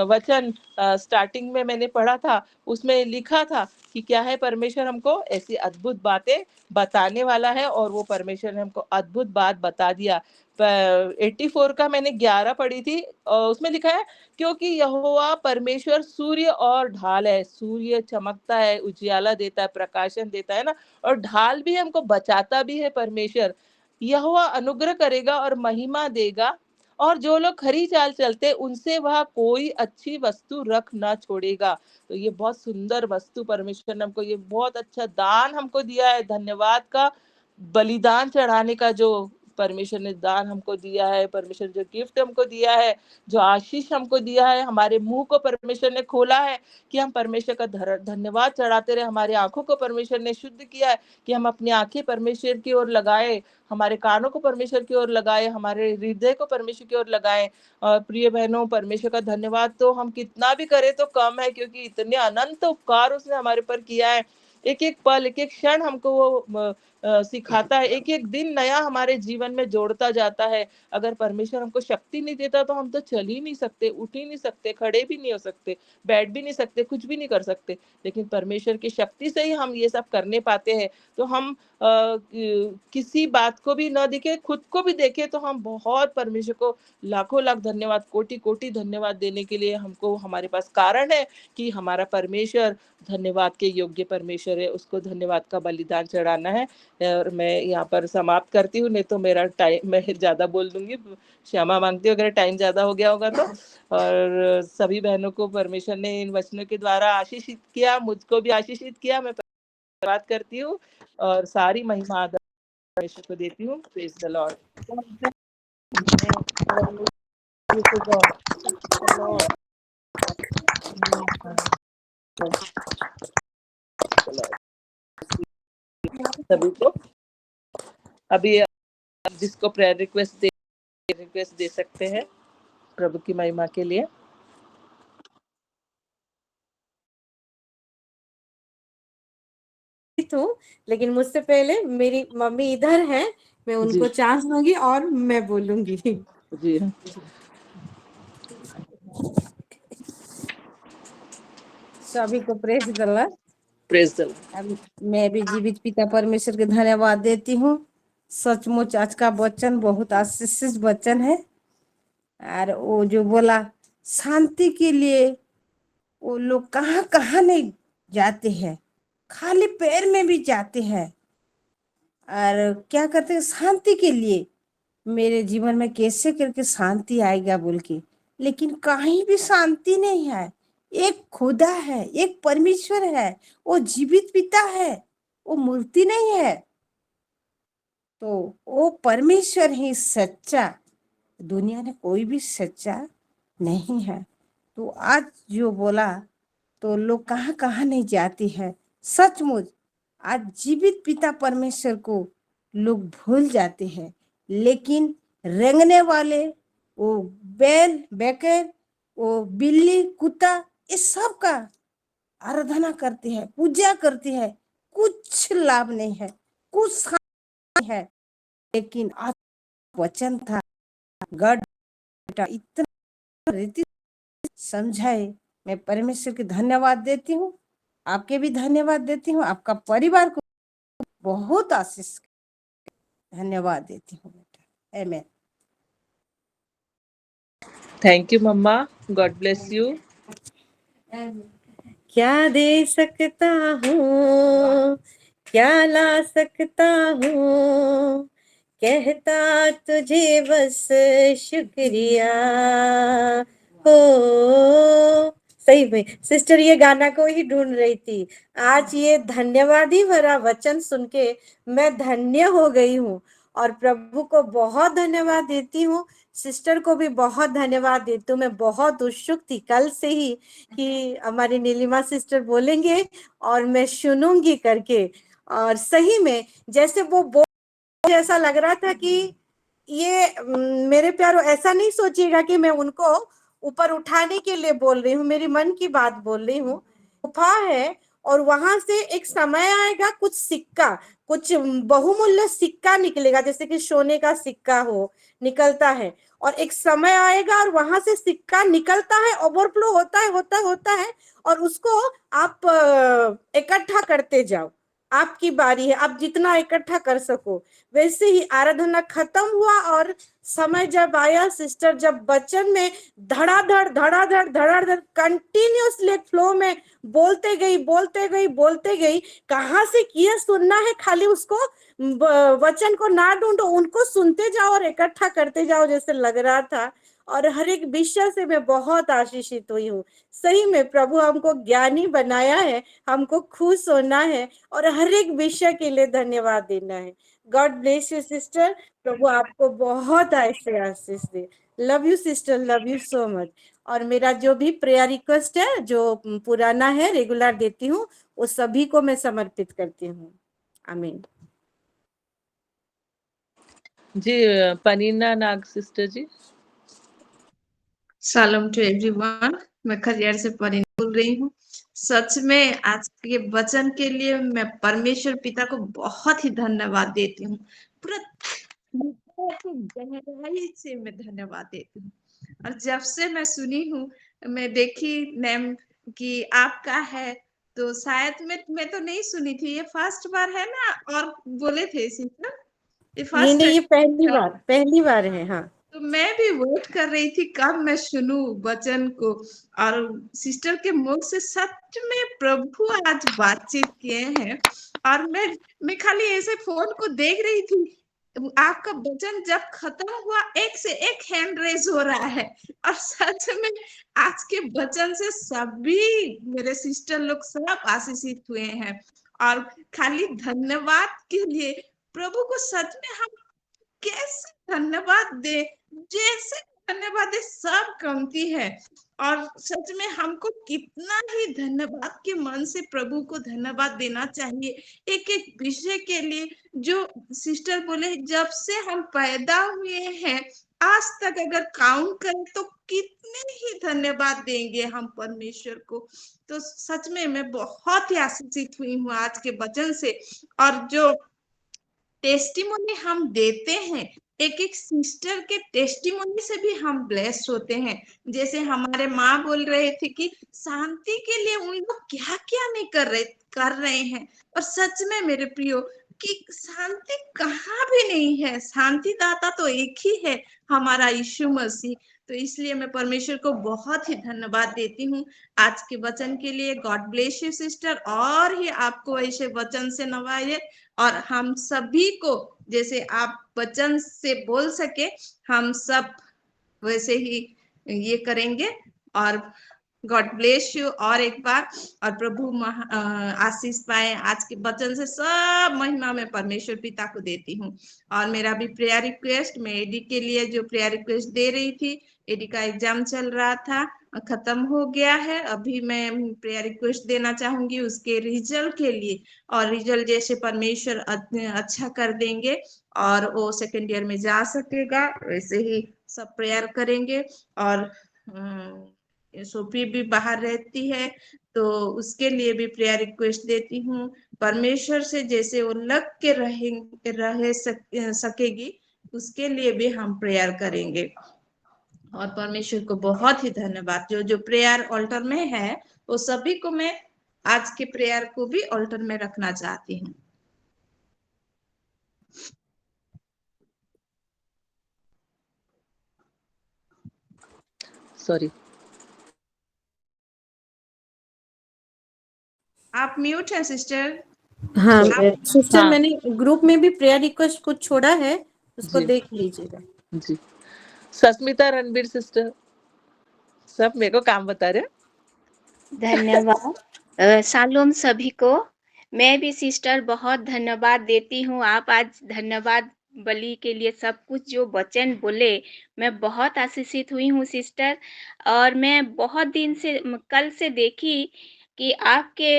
वचन स्टार्टिंग में मैंने पढ़ा था, उसमें लिखा था कि क्या है, परमेश्वर हमको ऐसी अद्भुत बातें बताने वाला है, और वो परमेश्वर ने हमको अद्भुत बात बता दिया। 84 का मैंने 11 पढ़ी थी, उसमें लिखा है, क्योंकि यहोवा परमेश्वर सूर्य और ढाल है। सूर्य चमकता है, उजियाला देता है, प्रकाशन देता है ना, और ढाल भी हमको बचाता भी है परमेश्वर। यहोवा अनुग्रह करेगा और महिमा देगा, और जो लोग खरी चाल चलते उनसे वह कोई अच्छी वस्तु रख ना छोड़ेगा। तो ये बहुत सुंदर वस्तु परमेश्वर ने हमको, ये बहुत अच्छा दान हमको दिया है, धन्यवाद का बलिदान चढ़ाने का जो परमेश्वर ने दान हमको दिया है, परमेश्वर जो गिफ्ट हमको दिया है, जो आशीष हमको दिया है, हमारे मुंह को परमेश्वर ने खोला है कि हम परमेश्वर का धन्यवाद चढ़ाते रहे। हमारी आंखों को परमेश्वर ने शुद्ध किया है कि हम अपनी आंखें परमेश्वर की ओर लगाए, हमारे कानों को परमेश्वर की ओर लगाए, हमारे हृदय को परमेश्वर की ओर लगाए। और प्रिय बहनों, परमेश्वर का धन्यवाद तो हम कितना भी करें तो कम है, क्योंकि इतने अनंत उपकार उसने हमारे पर किया है। एक एक पल, एक एक क्षण हमको वो सिखाता है, एक एक दिन नया हमारे जीवन में जोड़ता जाता है। अगर परमेश्वर हमको शक्ति नहीं देता तो हम तो चल ही नहीं सकते, उठ ही नहीं सकते, खड़े भी नहीं हो सकते, बैठ भी नहीं सकते, कुछ भी नहीं कर सकते। लेकिन परमेश्वर की शक्ति से ही हम ये सब करने पाते हैं। तो हम किसी बात को भी ना देखे, खुद को भी देखे, तो हम बहुत परमेश्वर को लाखों लाख धन्यवाद, कोटि कोटि धन्यवाद देने के लिए हमको हमारे पास कारण है कि हमारा परमेश्वर धन्यवाद के योग्य परमेश्वर है, उसको धन्यवाद का बलिदान चढ़ाना है। और मैं यहाँ पर समाप्त करती हूँ, नहीं तो मेरा टाइम, मैं ज़्यादा बोल दूंगी, क्षमा मांगती हूँ अगर टाइम ज़्यादा हो गया होगा तो। और सभी बहनों को परमेश्वर ने इन वचनों के द्वारा आशीषित किया, मुझको भी आशीषित किया। मैं बात करती हूँ और सारी महिमा आदर परमेश्वर को देती हूँ। Praise the Lord. सभी को अभी जिसको प्रेयर रिक्वेस्ट दे सकते हैं प्रभु की महिमा के लिए। तो लेकिन मुझसे पहले मेरी मम्मी इधर है, मैं उनको चांस दूंगी और मैं बोलूंगी। जी सभी को praise the Lord. Praise the Lord. मैं भी जीवित पिता परमेश्वर के धन्यवाद देती हूँ। सचमुच आज का वचन बहुत आशीषित वचन है। और वो जो बोला शांति के लिए वो लोग कहाँ कहाँ नहीं जाते हैं, खाली पैर में भी जाते हैं और क्या करते हैं शांति के लिए। मेरे जीवन में कैसे करके शांति आएगा बोल के, लेकिन कहीं भी शांति नहीं है। एक खुदा है, एक परमेश्वर है, वो जीवित पिता है, वो मूर्ति नहीं है। तो वो परमेश्वर ही सच्चा, दुनिया में कोई भी सच्चा नहीं है। तो आज जो बोला तो लोग कहाँ कहाँ नहीं जाती है। सचमुच आज जीवित पिता परमेश्वर को लोग भूल जाते हैं, लेकिन रेंगने वाले वो बैल बैकर, वो बिल्ली कुत्ता, इस सब का आराधना करते हैं, पूजा करते हैं, कुछ लाभ नहीं है, कुछ नहीं है। लेकिन आज वचन था, गॉड बेटा इतना रीति समझाए। मैं परमेश्वर के धन्यवाद देती हूँ, आपके भी धन्यवाद देती हूँ, आपका परिवार को बहुत आशीष धन्यवाद देती हूँ बेटा। आमेन। Thank you mamma, God bless you. क्या दे सकता हूँ, क्या ला सकता हूँ, कहता तुझे बस शुक्रिया हो। सही में सिस्टर ये गाना को ही ढूंढ रही थी। आज ये धन्यवाद ही भरा वचन सुन के मैं धन्य हो गई हूँ और प्रभु को बहुत धन्यवाद देती हूँ। सिस्टर को भी बहुत धन्यवाद देती हूँ। मैं बहुत उत्सुक थी कल से ही कि हमारी नीलिमा सिस्टर बोलेंगे और मैं सुनूंगी करके। और सही में जैसे वो ऐसा लग रहा था कि ये मेरे प्यारो ऐसा नहीं सोचिएगा कि मैं उनको ऊपर उठाने के लिए बोल रही हूँ, मेरी मन की बात बोल रही हूँ। गुफा है और वहां से एक समय आएगा, कुछ सिक्का, कुछ बहुमूल्य सिक्का निकलेगा, जैसे कि सोने का सिक्का हो, निकलता है। और एक समय आएगा और वहां से सिक्का निकलता है, ओवरफ्लो होता है और उसको आप इकट्ठा करते जाओ। आपकी बारी है, आप जितना इकट्ठा कर सको। वैसे ही आराधना खत्म हुआ और समय जब आया, सिस्टर जब वचन में धड़ाधड़ कंटिन्यूअसली फ्लो में बोलते गई। कहाँ से किया सुनना है, खाली उसको वचन को ना ढूंढो, उनको सुनते जाओ और इकट्ठा करते जाओ जैसे लग रहा था। और हर एक विषय से मैं बहुत आशीषित हुई हूँ। सही में प्रभु हमको ज्ञानी बनाया है, हमको खुश होना है और हर एक विषय के लिए धन्यवाद देना है। गॉड ब्लेस यू सिस्टर, प्रभु आपको बहुत ऐसे आशीष दे। Love you sister, love you so much. और मेरा जो भी प्रेयर रिक्वेस्ट है जो पुराना है रेगुलर देती हूँ, वो सभी को मैं समर्पित करती हूँ। आमीन। जी पनीना नाग सिस्टर जी। शालोम टू एवरीवन, मैं खरियार से परीना बोल रही हूँ। सच में आज के वचन के लिए मैं परमेश्वर पिता को बहुत ही धन्यवाद देती हूँ। पूरा हृदय की गहराई से मैं धन्यवाद देती हूँ। और जब से मैं सुनी हूँ, मैं देखी नेम कि आपका है, तो शायद मैं तो नहीं सुनी थी, ये फर्स्ट बार है ना? और बोले थे सिस्टर, ये फर्स्ट नहीं, ये टाइम पहली बार है। हाँ, तो मैं भी वेट कर रही थी कब मैं सुनूं वचन को। और सिस्टर के मुख से सच में प्रभु आज बातचीत किए हैं। और मैं खाली ऐसे फोन को देख रही थी, आपका वचन जब खत्म हुआ, एक से एक हैंड रेज हो रहा है। और सच में आज के वचन से सभी मेरे सिस्टर लोग सब आशीषित हुए हैं। और खाली धन्यवाद के लिए प्रभु को सच में हम कैसे धन्यवाद दे, जैसे धन्यवाद दे सब कमती है। और सच में हमको कितना ही धन्यवाद के मन से प्रभु को धन्यवाद देना चाहिए एक एक विषय के लिए। जो सिस्टर बोले, जब से हम पैदा हुए हैं आज तक अगर काउंट करें तो कितने ही धन्यवाद देंगे हम परमेश्वर को। तो सच में मैं बहुत ही आशीषित हुई हूँ आज के वचन से। और जो टेस्टिमोनी हम देते हैं, एक एक सिस्टर के टेस्टिमोनी से भी हम ब्लेस्ड होते हैं। जैसे हमारे माँ बोल रहे थे कि शांति के लिए उन लोग क्या क्या नहीं कर रहे हैं। और सच में मेरे प्रियो कि शांति कहाँ भी नहीं है, शांति दाता तो एक ही है, हमारा यीशु मसीह। तो इसलिए मैं परमेश्वर को बहुत ही धन्यवाद देती हूँ आज के वचन के लिए। गॉड ब्लेस यू सिस्टर, और ही आपको ऐसे वचन से नवाजे। और हम सभी को जैसे आप वचन से बोल सके, हम सब वैसे ही ये करेंगे। और गॉड ब्लेस यू और एक बार। और प्रभु आशीष पाए। आज के वचन से सब महिमा में परमेश्वर पिता को देती हूँ। और मेरा भी प्रेयर रिक्वेस्ट, मैं एडी के लिए जो प्रेयर रिक्वेस्ट दे रही थी, एडी का एग्जाम चल रहा था, खत्म हो गया है। अभी मैं प्रेयर रिक्वेस्ट देना चाहूंगी उसके रिजल्ट के लिए। और रिजल्ट जैसे परमेश्वर अच्छा कर देंगे और वो सेकेंड ईयर में जा सकेगा, वैसे ही सब प्रेयर करेंगे। और सोफी भी बाहर रहती है, तो उसके लिए भी प्रेयर रिक्वेस्ट देती हूँ। परमेश्वर से जैसे वो लग के रह सकेगी, उसके लिए भी हम प्रेयर करेंगे। और परमेश्वर को बहुत ही धन्यवाद। जो जो प्रेयर ऑल्टर में है, वो सभी को मैं आज के प्रेयर को भी ऑल्टर में रखना चाहती हूँ। सॉरी, आप म्यूट है सिस्टर। हाँ सिस्टर, हाँ मैंने ग्रुप में भी प्रेयर रिक्वेस्ट कुछ छोड़ा है, उसको जी देख लीजिएगा। जी। सस्मिता रणबीर सिस्टर, सब मेरे को काम बता रहे हैं। धन्यवाद। शालोम सभी को। मैं भी सिस्टर बहुत धन्यवाद देती हूँ। आप आज धन्यवाद बलि के लिए सब कुछ जो वचन बोले, मैं बहुत आशीषित हुई हूँ सिस्टर। और मैं बहुत दिन से कल से देखी कि आपके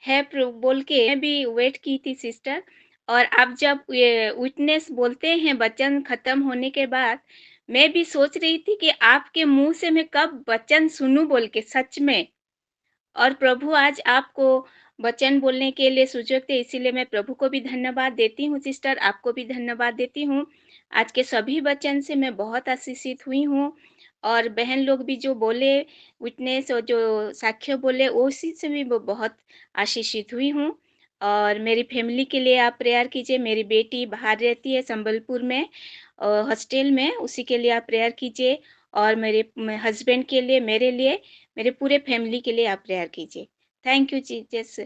है बोल के मैं भी वेट की थी सिस्टर। और आप जब ये विटनेस बोलते हैं वचन खत्म होने के बाद, मैं भी सोच रही थी कि आपके मुंह से मैं कब वचन सुनूं बोल के, सच में। और प्रभु आज आपको वचन बोलने के लिए सुजोग दे, इसीलिए मैं प्रभु को भी धन्यवाद देती हूँ सिस्टर, आपको भी धन्यवाद देती हूँ। आज के सभी वचन से मैं बहुत आशीषित हुई हूँ। और बहन लोग भी जो बोले विटनेस और जो साक्ष्य बोले, उसी से भी बहुत आशीषित हुई हूँ। और मेरी फैमिली के लिए आप प्रेयर कीजिए। मेरी बेटी बाहर रहती है संबलपुर में हॉस्टल में, उसी के लिए आप प्रेयर कीजिए। और मेरे हस्बैंड के लिए, मेरे लिए, मेरे पूरे फैमिली के लिए आप प्रेयर कीजिए। Thank you Jesus,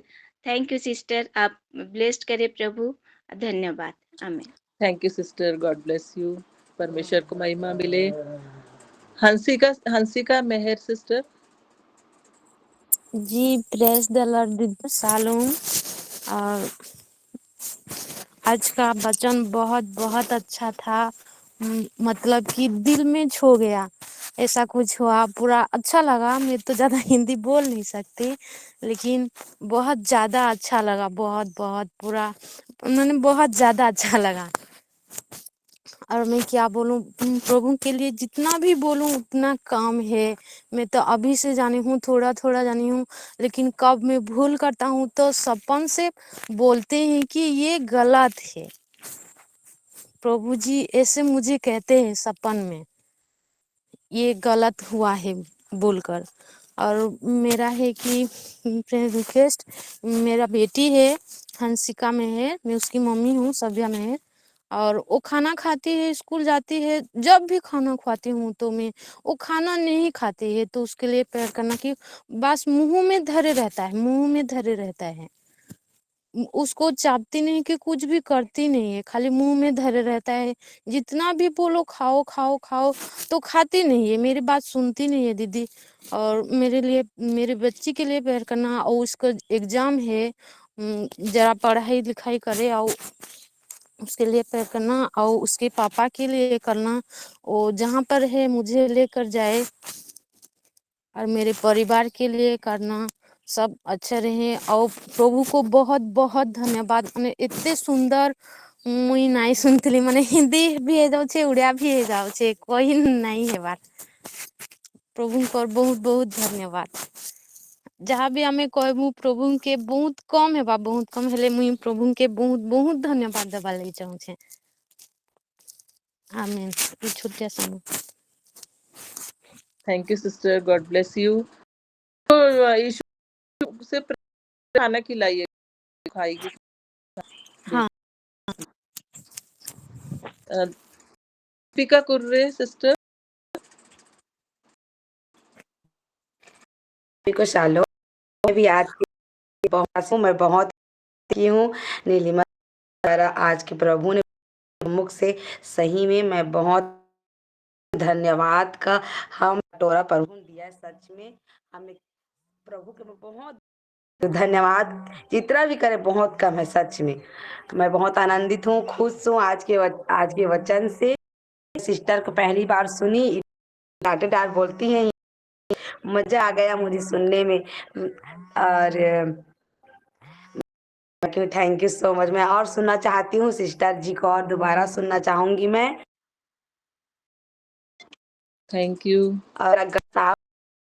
thank you sister, आप ब्लेस्ड करे प्रभु। धन्यवाद, आमीन। Thank you sister, God bless you. परमेश्वर को महिमा मिले। हंसिका मेहर सिस्टर। जी, प्रेज द लॉर्ड। शालोम। और आज का वचन बहुत बहुत अच्छा था। मतलब कि दिल में छू गया, ऐसा कुछ हुआ, पूरा अच्छा लगा। मैं तो ज़्यादा हिंदी बोल नहीं सकती, लेकिन बहुत ज़्यादा अच्छा लगा, बहुत बहुत पूरा मैंने बहुत ज़्यादा अच्छा लगा। और मैं क्या बोलूं, प्रभु के लिए जितना भी बोलूं उतना कम है। मैं तो अभी से जानी हूँ, थोड़ा थोड़ा जानी हूँ, लेकिन कब मैं भूल करता हूँ तो सपन से बोलते हैं कि ये गलत है। प्रभु जी ऐसे मुझे कहते हैं सपन में, ये गलत हुआ है बोलकर। और मेरा है कि रिक्वेस्ट, मेरा बेटी है हंसिका में है, मैं उसकी मम्मी हूँ, सभ्या में है। और वो खाना खाती है, स्कूल जाती है, जब भी खाना खवाती हूँ तो मैं, वो खाना नहीं खाती है तो उसके लिए प्रेयर करना कि बस मुंह में धरे रहता है, मुंह में धरे रहता है, उसको चापती नहीं कि कुछ भी करती नहीं है, खाली मुंह में धरे रहता है। जितना भी बोलो खाओ खाओ खाओ तो खाती नहीं है, मेरी बात सुनती नहीं है दीदी। और मेरे लिए, मेरे बच्ची के लिए प्रेयर करना, और उसका एग्जाम है, जरा पढ़ाई लिखाई करे और उसके लिए प्रेयर करना, और उसके पापा के लिए करना, वो जहाँ पर है मुझे लेकर जाए, और मेरे परिवार के लिए करना, सब अच्छे रहे। और प्रभु को बहुत बहुत धन्यवाद। मैंने इतने सुंदर मुई नाई सुनती, मैंने हिंदी भी है जाऊे, उड़िया भी है जाऊे, कोई नहीं है बात। प्रभु को बहुत बहुत धन्यवाद। जहाँ भी हमें कहबू प्रभु के बहुत कम है, बहुत कम है, मुई प्रभु के बहुत बहुत धन्यवाद देवा लगी चाहूँ। आमीन। छुट्टिया समय। Thank you sister, God bless you. तो यीशु से खाना खिलाइए, खाएगी। हाँ। दीपिका कुर्रे सिस्टर। को शालो, मैं भी आज की बहुत, मैं बहुत की हूँ नीलिमा, आज के प्रभु ने मुख से सही में मैं बहुत धन्यवाद का हम टोरा प्रभु ने दिया है। सच में हमें प्रभु के बहुत धन्यवाद, जितना भी करे बहुत कम है। सच में मैं बहुत आनंदित हूँ, खुश हूँ आज के वचन से। सिस्टर को पहली बार सुनी, डांटे डांट बोलती हैं, मजा आ गया मुझे सुनने में। और थैंक यू सो मच। मैं और सुनना चाहती हूँ सिस्टर जी को, और दोबारा सुनना चाहूंगी मैं। Thank you. और अगर साफ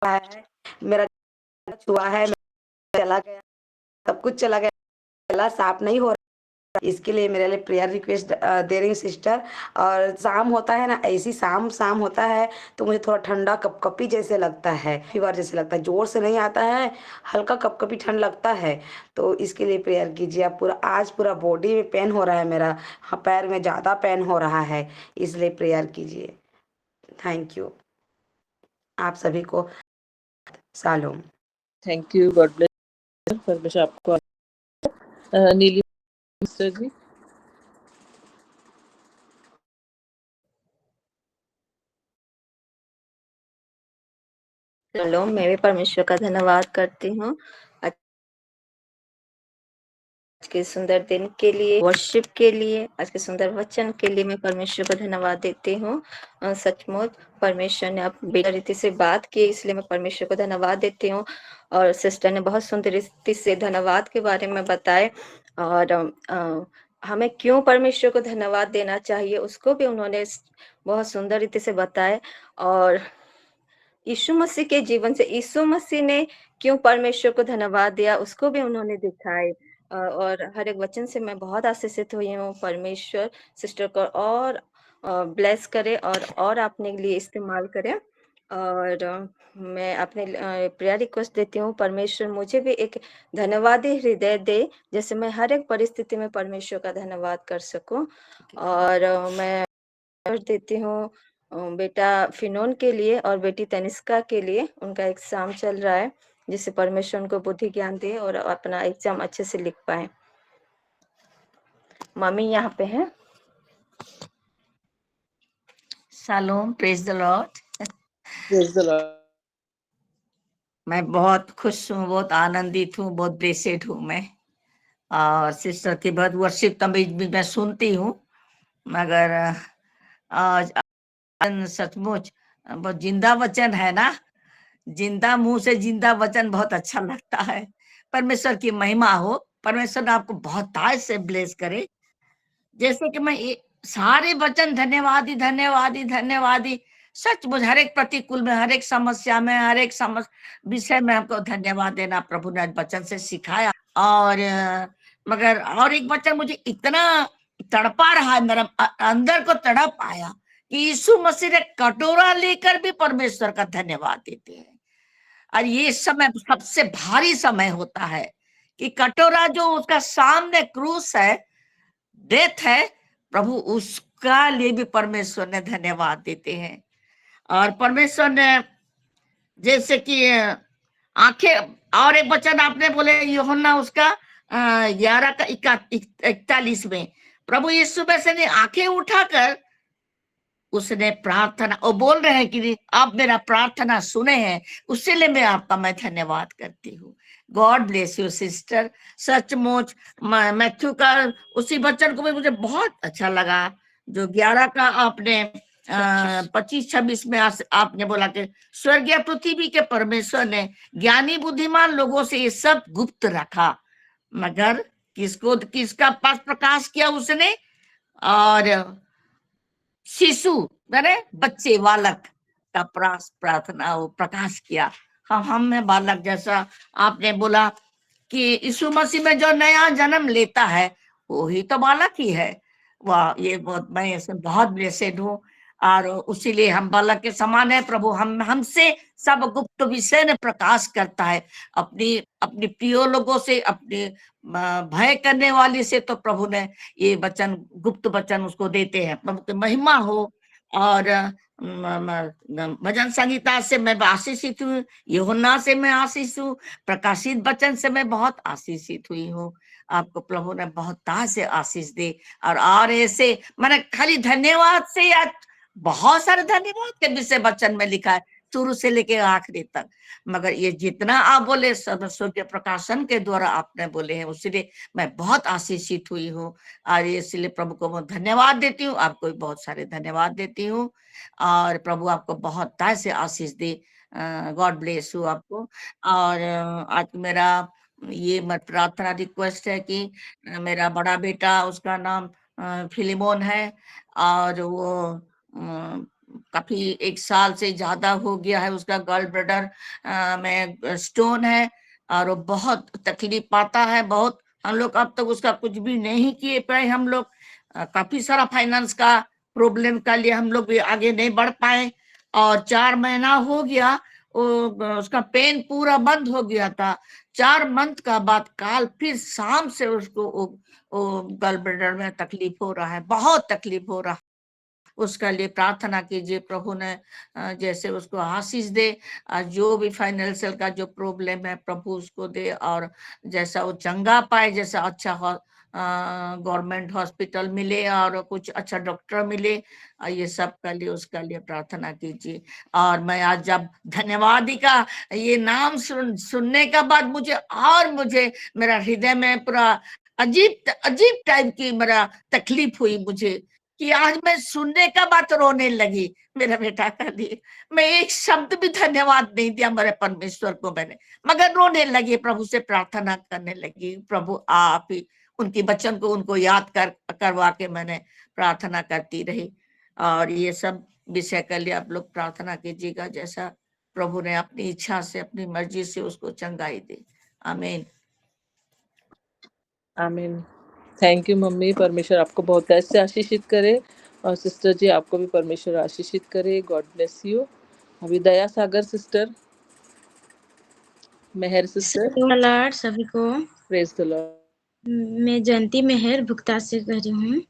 है, मेरा हुआ है, चला गया, सब कुछ चला गया, गला साफ नहीं हो रहा, इसके लिए मेरे लिए प्रेयर रिक्वेस्ट दे रही हूँ सिस्टर। और शाम होता है ना, ऐसी शाम होता है तो मुझे थोड़ा ठंडा कपकपी जैसे लगता है, फीवर जैसे लगता है, जोर से नहीं आता है, हल्का कपकपी ठंड लगता है। तो इसके लिए प्रेयर कीजिए आप। आज पूरा बॉडी में पेन हो रहा है मेरा, हाँ, पैर में ज़्यादा पेन हो रहा है, इसलिए प्रेयर कीजिए। थैंक यू आप सभी को। Shalom. Thank you, God bless. परमेश्वर आपको। नीली सिस्टर जी। चलो, मैं भी परमेश्वर का धन्यवाद करती हूँ आज के सुंदर दिन के लिए, वर्शिप के लिए, आज के सुंदर वचन के लिए मैं परमेश्वर को धन्यवाद देती हूँ। सचमुच परमेश्वर ने बेटा रीति से बात की, इसलिए मैं परमेश्वर को धन्यवाद देती हूँ। और सिस्टर ने बहुत सुंदर रीति से धन्यवाद के बारे में बताए, और हमें क्यों परमेश्वर को धन्यवाद देना चाहिए उसको भी उन्होंने बहुत सुंदर रीति से बताए। और यीशु मसीह के जीवन से यीशु मसीह ने क्यों परमेश्वर को धन्यवाद दिया उसको भी उन्होंने दिखाए। और हर एक वचन से मैं बहुत आशीषित हुई हूँ। परमेश्वर सिस्टर को और ब्लेस करे और अपने लिए इस्तेमाल करे। और मैं अपने प्रेयर रिक्वेस्ट देती हूँ, परमेश्वर मुझे भी एक धन्यवादी हृदय दे, जैसे मैं हर एक परिस्थिति में परमेश्वर का धन्यवाद कर सकूं। और मैं देती हूँ बेटा फिनोन के लिए और बेटी तनिष्का के लिए, उनका एग्जाम चल रहा है, जिससे परमेश्वर उनको बुद्धि ज्ञान दे और अपना एग्जाम अच्छे से लिख पाए। मम्मी यहाँ पे है। Shalom, praise the Lord. Praise the Lord. मैं बहुत खुश हूँ, बहुत आनंदित हूँ, बहुत ब्लेसेड हूँ मैं। और सिस्टर की बहुत वर्शिप तभी मैं सुनती हूँ, मगर आज सचमुच बहुत जिंदा वचन है ना, जिंदा मुंह से जिंदा वचन बहुत अच्छा लगता है। परमेश्वर की महिमा हो, परमेश्वर आपको बहुत ताज से ब्लेस करे। जैसे कि मैं सारे वचन धन्यवाद ही धन्यवाद ही धन्यवाद ही। सचमुच हर एक प्रतिकूल में, हर एक समस्या में, हर एक विषय में हमको धन्यवाद देना प्रभु ने वचन से सिखाया। और मगर और एक वचन मुझे इतना तड़पा रहा है, मेरा अंदर को तड़प आया कि यीशु मसीह ने कटोरा लेकर भी परमेश्वर का धन्यवाद देते हैं। और ये समय सबसे भारी समय होता है कि कटोरा जो उसका सामने क्रूस है, डेथ है, प्रभु उसका लिए भी परमेश्वर ने धन्यवाद देते हैं। और परमेश्वर ने जैसे कि आंखें, और एक वचन आपने बोले यूहन्ना उसका 11 का 41 में, प्रभु यीशु मसीह ने आंखें उठाकर उसने प्रार्थना, और बोल रहे हैं कि आप मेरा प्रार्थना सुने हैं, उससे लिए मैं धन्यवाद करती हूँ। God bless you sister. सचमुच मैथ्यू का उसी वचन को भी मुझे बहुत अच्छा लगा, जो 11 का आपने 25-26 में आपने बोला कि स्वर्गीय पृथ्वी के परमेश्वर ने ज्ञानी बुद्धिमान लोगों से ये सब गुप्त रखा, मगर किसका पास प्रकाश किया उसने, और शिशु मैंने बच्चे बालक का प्रार्थना वो प्रकाश किया। हम में बालक, जैसा आपने बोला कि यीशु मसीह में जो नया जन्म लेता है वो ही तो बालक ही है। वाह, ये मैं इसमें बहुत ब्लेसेड हूँ, और उसीलिए हम बालक के समान है। प्रभु हमसे सब गुप्त विषय ने प्रकाश करता है, अपनी प्रिय लोगों से, अपने भय करने वाली से तो प्रभु ने ये वचन, गुप्त वचन उसको देते हैं। प्रभु की महिमा हो। और भजन संगीता से मैं आशीषित हूँ, यूहन्ना से मैं आशीष हूँ, प्रकाशित वचन से मैं बहुत आशीषित हुई हूँ। आपको प्रभु ने बहुत ताज से आशीष दे। और ऐसे मैंने खाली धन्यवाद से, या बहुत सारे धन्यवाद के विषय वचन में लिखा है शुरू से लेके आखिरी तक, मगर ये जितना आप बोले स्वर्ग के प्रकाशन के द्वारा आपने बोले हैं, उसलिए मैं बहुत आशीषित हुई हूँ। और इसलिए प्रभु को मैं धन्यवाद देती हूँ, आपको भी बहुत सारे धन्यवाद देती हूँ। और प्रभु आपको बहुत ताज से आशीष दे। गॉड ब्लेस यू आपको। और आज मेरा ये प्रार्थना रिक्वेस्ट है कि मेरा बड़ा बेटा, उसका नाम फिलिमोन है, और वो काफी 1 साल से ज्यादा हो गया है, उसका गॉल ब्लैडर में स्टोन है, और वो बहुत तकलीफ पाता है बहुत। हम लोग अब तक उसका कुछ भी नहीं किए पाए, हम लोग काफी सारा फाइनेंस का प्रॉब्लम का लिए हम लोग भी आगे नहीं बढ़ पाए। और 4 महीना हो गया, उसका पेन पूरा बंद हो गया था। 4 मंथ का बाद काल फिर शाम से उसको गॉल ब्लैडर में तकलीफ हो रहा है, बहुत तकलीफ हो रहा है। उसका लिए प्रार्थना कीजिए, प्रभु ने जैसे उसको आशीष दे। जो भी फाइनेंशियल का जो प्रॉब्लम है प्रभु उसको दे, और जैसा वो चंगा पाए, जैसा अच्छा गवर्नमेंट हॉस्पिटल मिले और कुछ अच्छा डॉक्टर मिले, ये सब का लिए उसका लिए प्रार्थना कीजिए। और मैं आज जब धन्यवादी का ये नाम सुनने का बाद मुझे मेरा हृदय में पूरा अजीब टाइप की मेरा तकलीफ हुई मुझे, कि आज मैं सुनने का बात रोने लगी मेरा बेटा का लिए। मैं एक शब्द भी धन्यवाद नहीं दिया मेरे परमेश्वर को मैंने, मगर रोने लगी, प्रभु से प्रार्थना करने लगी। प्रभु आप ही उनकी वचन को उनको याद करवा के मैंने प्रार्थना करती रही। और ये सब विषय के लिए आप लोग प्रार्थना कीजिएगा, जैसा प्रभु ने अपनी इच्छा से, अपनी मर्जी से उसको चंगाई दे। आमीन, आमीन। थैंक यू मम्मी, परमेश्वर आपको बहुत ऐसे आशीषित करे, और सिस्टर जी आपको भी परमेश्वर आशीषित करे। God bless you. अभी दया सागर सिस्टर, मेहर सिस्टर। लॉर्ड सभी को, प्रेज द लॉर्ड। मैं जयंती मेहर भुक्ता से कर रही हूँ,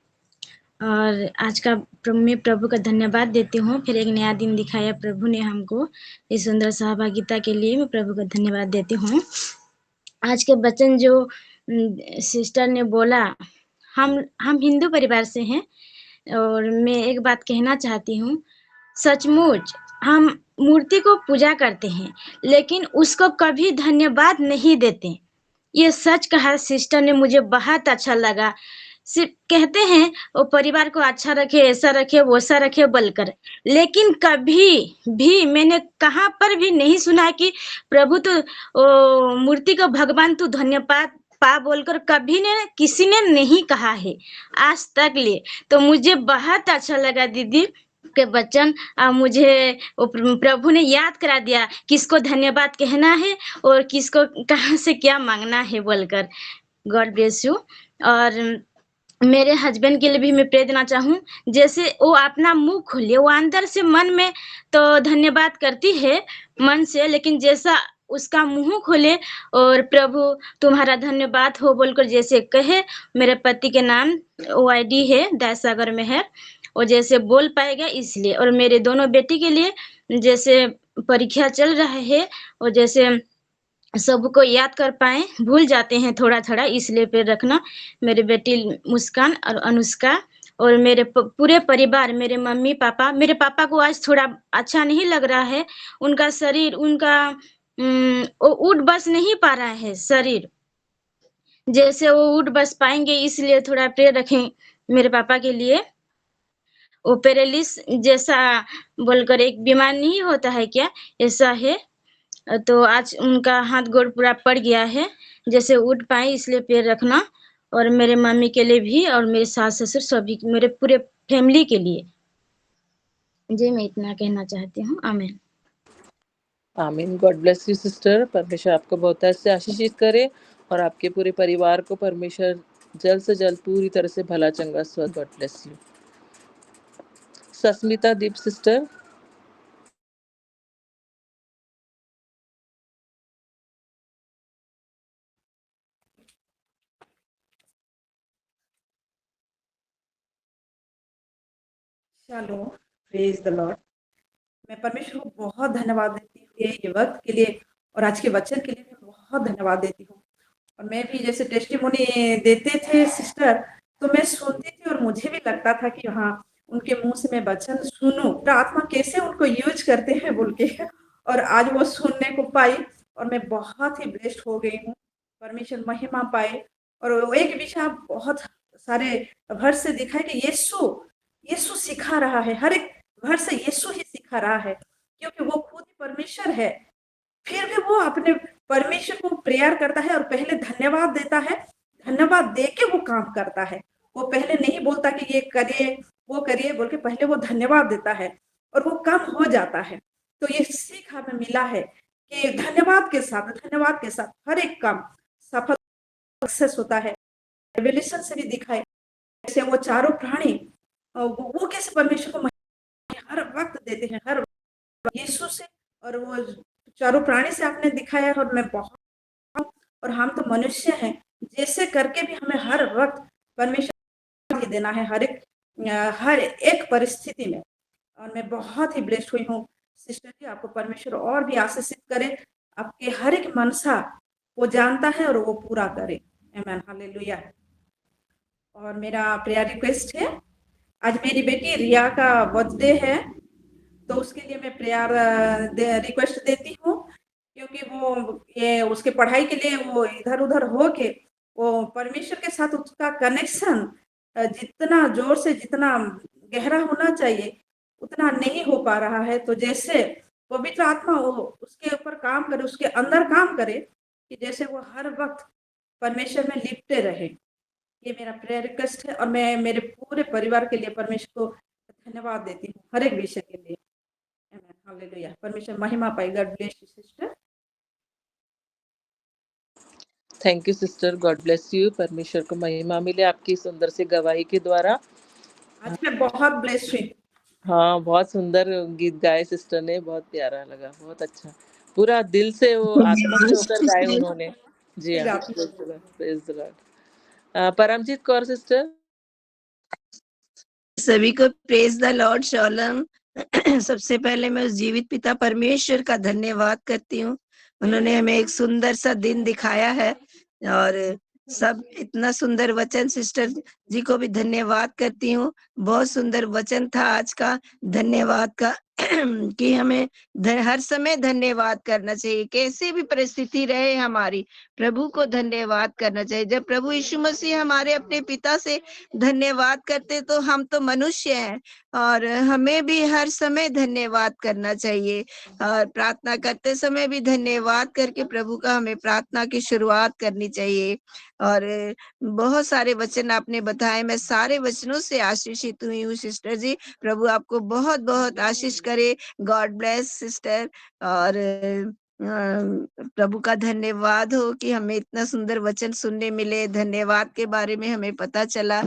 और आज का मैं प्रभु का धन्यवाद देती हूँ। फिर एक नया दिन दिखाया प्रभु ने हमको, इस सुंदर सहभागिता के लिए मैं प्रभु का धन्यवाद देती हूँ। आज के वचन जो सिस्टर ने बोला, हम हिंदू परिवार से हैं, और मैं एक बात कहना चाहती हूँ, सचमुच हम मूर्ति को पूजा करते हैं लेकिन उसको कभी धन्यवाद नहीं देते। ये सच कहा सिस्टर ने, मुझे बहुत अच्छा लगा। सिर्फ कहते हैं वो परिवार को अच्छा रखे, ऐसा रखे, वैसा रखे बोलकर, लेकिन कभी भी मैंने कहाँ पर भी नहीं सुना कि प्रभु तो मूर्ति को भगवान तू धन्यवाद पा बोलकर कभी ने किसी ने नहीं कहा है आज तक ले। तो मुझे बहुत अच्छा लगा दीदी के वचन। मुझे प्रभु ने याद करा दिया किसको धन्यवाद कहना है और किसको कहाँ से क्या मांगना है बोलकर। God bless you. और मेरे हस्बैंड के लिए भी मैं प्रे देना चाहूँ, जैसे वो अपना मुंह खोले, वो अंदर से मन में तो धन्यवाद करती है मन से, लेकिन जैसा उसका मुंह खोले और प्रभु तुम्हारा धन्यवाद हो बोलकर जैसे कहे, मेरे पति के नाम OID है दयासागर में है, और जैसे बोल पाएगा इसलिए। और मेरे दोनों बेटी के लिए जैसे परीक्षा चल रहा है और जैसे सबको याद कर पाए, भूल जाते हैं थोड़ा थोड़ा, इसलिए पे रखना। मेरी बेटी मुस्कान और अनुष्का और मेरे पूरे परिवार, मेरे मम्मी पापा। मेरे पापा को आज थोड़ा अच्छा नहीं लग रहा है, उनका शरीर उनका वो उठ बस नहीं पा रहा है शरीर, जैसे वो उठ बस पाएंगे इसलिए थोड़ा प्रे रखें मेरे पापा के लिए। वो पैरालिस जैसा बोलकर एक बीमार नहीं होता है क्या, ऐसा है। तो आज उनका हाथ गोड़ पूरा पड़ गया है, जैसे उठ पाए इसलिए पैर रखना। और मेरे मम्मी के लिए भी और मेरे सास ससुर सभी, मेरे पूरे फैमिली के लिए जी मैं इतना कहना चाहती हूँ। आमीन। आमीन। God bless you sister. परमेश्वर आपको बहुत से आशीषित करे और आपके पूरे परिवार को परमेश्वर जल्द से जल्द पूरी तरह से भला चंगा स्वस्थ। God bless you. Sasmita Deep sister. चलो, प्रेज द लॉर्ड। मैं परमेश्वर को बहुत धन्यवाद देती हूँ ये वक्त के लिए और आज के वचन के लिए मैं बहुत धन्यवाद देती हूँ। और मैं भी जैसे टेस्टिमोनी देते थे सिस्टर, तो मैं सुनती थी और मुझे भी लगता था कि हाँ, उनके मुंह से मैं वचन सुनूं, आत्मा कैसे उनको यूज करते हैं बोल के। और आज वो सुनने को पाई और मैं बहुत ही ब्लेस्ड हो गई हूँ। परमेश्वर महिमा पाए। और एक विषय बहुत सारे वर्ष से दिखाई कि यीशु सिखा रहा है, हर एक घर से यीशु ही सिखा रहा है, क्योंकि वो खुद ही परमेश्वर है। फिर भी वो अपने परमेश्वर को प्रेयर करता है और पहले धन्यवाद देता है, धन्यवाद दे के वो काम करता है। वो पहले नहीं बोलता कि ये करिए वो करिए बोल के, पहले वो धन्यवाद देता है और वो काम हो जाता है। तो ये सीख हमें मिला है कि धन्यवाद के साथ हर एक काम सफल सक्सेस होता है। रेवलेशन से भी दिखाए जैसे वो चारों प्राणी वो कैसे परमेश्वर को हर वक्त देते हैं, हर यीशु से और वो चारों प्राणी से आपने दिखाया। और मैं बहुत, और हम तो मनुष्य हैं, जैसे करके भी हमें हर वक्त परमेश्वर देना है हर एक परिस्थिति में। और मैं बहुत ही ब्लेस्ड हुई हूँ सिस्टर जी। आपको परमेश्वर और भी आशीषित करे, आपके हर एक मनसा वो जानता है और वो पूरा करे। आमीन, हालेलुया। और मेरा प्रेयर रिक्वेस्ट है, आज मेरी बेटी रिया का बर्थडे है, तो उसके लिए मैं प्रेयर रिक्वेस्ट देती हूँ, क्योंकि वो ये उसके पढ़ाई के लिए वो इधर उधर हो के वो परमेश्वर के साथ उसका कनेक्शन जितना जोर से जितना गहरा होना चाहिए उतना नहीं हो पा रहा है। तो जैसे पवित्र आत्मा वो उसके ऊपर काम करे, उसके अंदर काम करे, कि जैसे वो हर वक्त परमेश्वर में लिपटे रहे। ये मेरा प्रेयर रिक्वेस्ट है और मैं मेरे पूरे परिवार के लिए परमेश्वर को धन्यवाद देती हूँ हर एक विषय के लिए। हालेलुया। परमेश्वर महिमा पाए। God bless you sister. Thank you sister. God bless you. परमेश्वर को महिमा मिले आपकी सुंदर सी गवाही के द्वारा। आज मैं बहुत ब्लेस हुई। हाँ, बहुत सुंदर गीत गाए सिस्टर ने, बहुत प्यारा लगा, बहुत अच्छा, पूरा दिल से वो आत्मा से होकर गाए उन्होंने। जी हाँ, praise the Lord. Paramjit Kaur sister. सभी को प्रेज द लॉर्ड। शॉलम। सबसे पहले मैं उस जीवित पिता परमेश्वर का धन्यवाद करती हूँ, उन्होंने हमें एक सुंदर सा दिन दिखाया है और सब इतना सुंदर वचन। सिस्टर जी को भी धन्यवाद करती हूँ, बहुत सुंदर वचन था आज का, धन्यवाद का कि हमें हर समय धन्यवाद करना चाहिए, कैसे भी परिस्थिति रहे हमारी, प्रभु को धन्यवाद करना चाहिए। जब प्रभु यीशु मसीह हमारे अपने पिता से धन्यवाद करते तो हम तो मनुष्य हैं और हमें भी हर समय धन्यवाद करना चाहिए। और प्रार्थना करते समय भी धन्यवाद करके प्रभु का हमें प्रार्थना की शुरुआत करनी चाहिए। और बहुत सारे वचन आपने बताए, मैं सारे वचनों से आशीषित हुई हूँ सिस्टर जी। प्रभु आपको बहुत बहुत आशीष करे। God bless sister. और प्रभु का धन्यवाद हो कि हमें इतना सुंदर वचन सुनने मिले, धन्यवाद के बारे में हमें पता चला।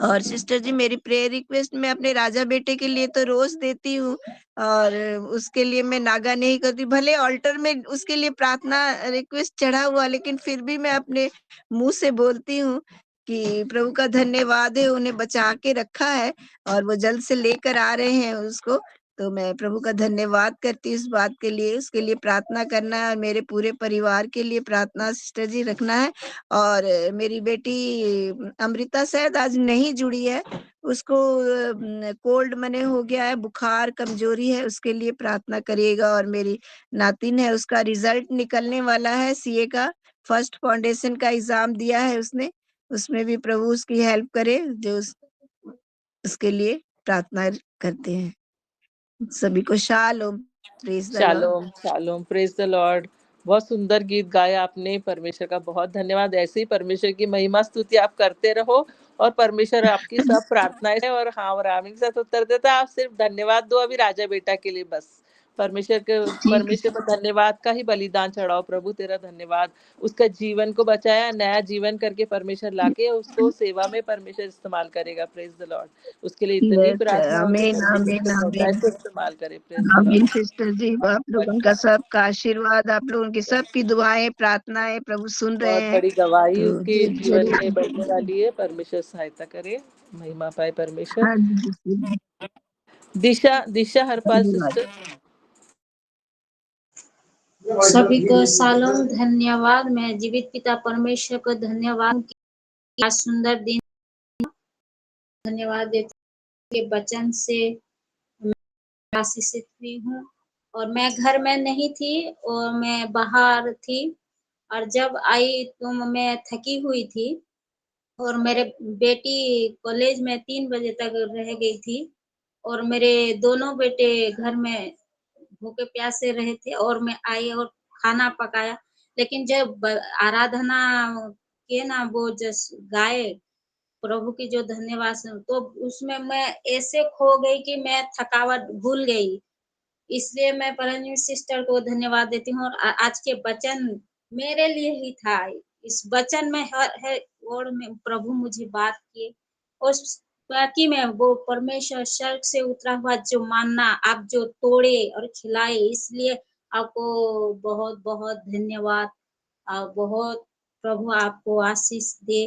और सिस्टर जी, मेरी प्रेयर रिक्वेस्ट मैं अपने राजा बेटे के लिए तो रोज देती हूँ, और उसके लिए मैं नागा नहीं करती। भले ऑल्टर में उसके लिए प्रार्थना रिक्वेस्ट चढ़ा हुआ, लेकिन फिर भी मैं अपने मुंह से बोलती हूँ कि प्रभु का धन्यवाद है, उन्हें बचा के रखा है और वो जल्द से लेकर आ रहे हैं उसको। तो मैं प्रभु का धन्यवाद करती हूँ इस बात के लिए। उसके लिए प्रार्थना करना है और मेरे पूरे परिवार के लिए प्रार्थना सिस्टर जी रखना है। और मेरी बेटी अमृता शायद आज नहीं जुड़ी है, उसको कोल्ड मने हो गया है, बुखार कमजोरी है, उसके लिए प्रार्थना करिएगा। और मेरी नातिन है, उसका रिजल्ट निकलने वाला है सीए का, फर्स्ट फाउंडेशन का एग्जाम दिया है उसने, उसमें भी प्रभु उसकी हेल्प करे। उसके लिए प्रार्थना करते हैं। सभी को shalom, praise the Lord. Shalom shalom, praise the Lord. बहुत सुंदर गीत गाया आपने, परमेश्वर का बहुत धन्यवाद। ऐसे ही परमेश्वर की महिमा स्तुति आप करते रहो और परमेश्वर आपकी सब प्रार्थनाएं और हाँ और आमीन के साथ उत्तर देता है। आप सिर्फ धन्यवाद दो अभी राजा बेटा के लिए, बस परमेश्वर को धन्यवाद का ही बलिदान चढ़ाओ। प्रभु तेरा धन्यवाद, उसका जीवन को बचाया, नया जीवन करके परमेश्वर लाके उसको सेवा में परमेश्वर इस्तेमाल करेगा। Praise the Lord. उसके लिए इतनी यस, प्रार्थना हो कि आमीन परमेश्वर आमीन उसको आमीन ऐसे इस्तेमाल करे। प्रेज द आमीन। लॉर्ड। सिस्टर जी, आप लोगों का सबका आशीर्वाद, आप लोगों की सबकी दुआएं प्रार्थनाएं प्रभु सुन रहे बहुत हैं। बड़ी गवाही तो उसके जीवन जरूर। में बढ़ने वाली है। परमेश्वर सहायता करे, महिमा पाए परमेश्वर। हाँ जी, दिशा दिशा हरपाल धन्यवाद। सिस्टर। सभी को शालोम, धन्यवाद। मैं जीवित पिता परमेश्वर को धन्यवाद कि आज सुंदर दिन धन्यवाद देते के वचन से मैं आशीषित हुई हूँ। और मैं घर में नहीं थी और मैं बाहर थी, और जब आई तो मैं थकी हुई थी और मेरे बेटी कॉलेज में 3 बजे तक रह गई थी और मेरे दोनों बेटे घर में भूखे प्यासे रहे थे और मैं आई और खाना पकाया। लेकिन जब आराधना किए ना, वो जस गाए प्रभु की जो धन्यवाद तो उसमें मैं ऐसे खो गई कि मैं थकावट भूल गई। इसलिए मैं परमजीत सिस्टर को धन्यवाद देती हूँ। और आज के वचन मेरे लिए ही था। इस वचन में हर वर्ड में प्रभु मुझे बात किए, और बाकी में वो परमेश्वर स्वर्ग से उतरा हुआ जो मानना आप जो तोड़े और खिलाए, इसलिए आपको बहुत बहुत धन्यवाद। बहुत प्रभु आपको आशीष दे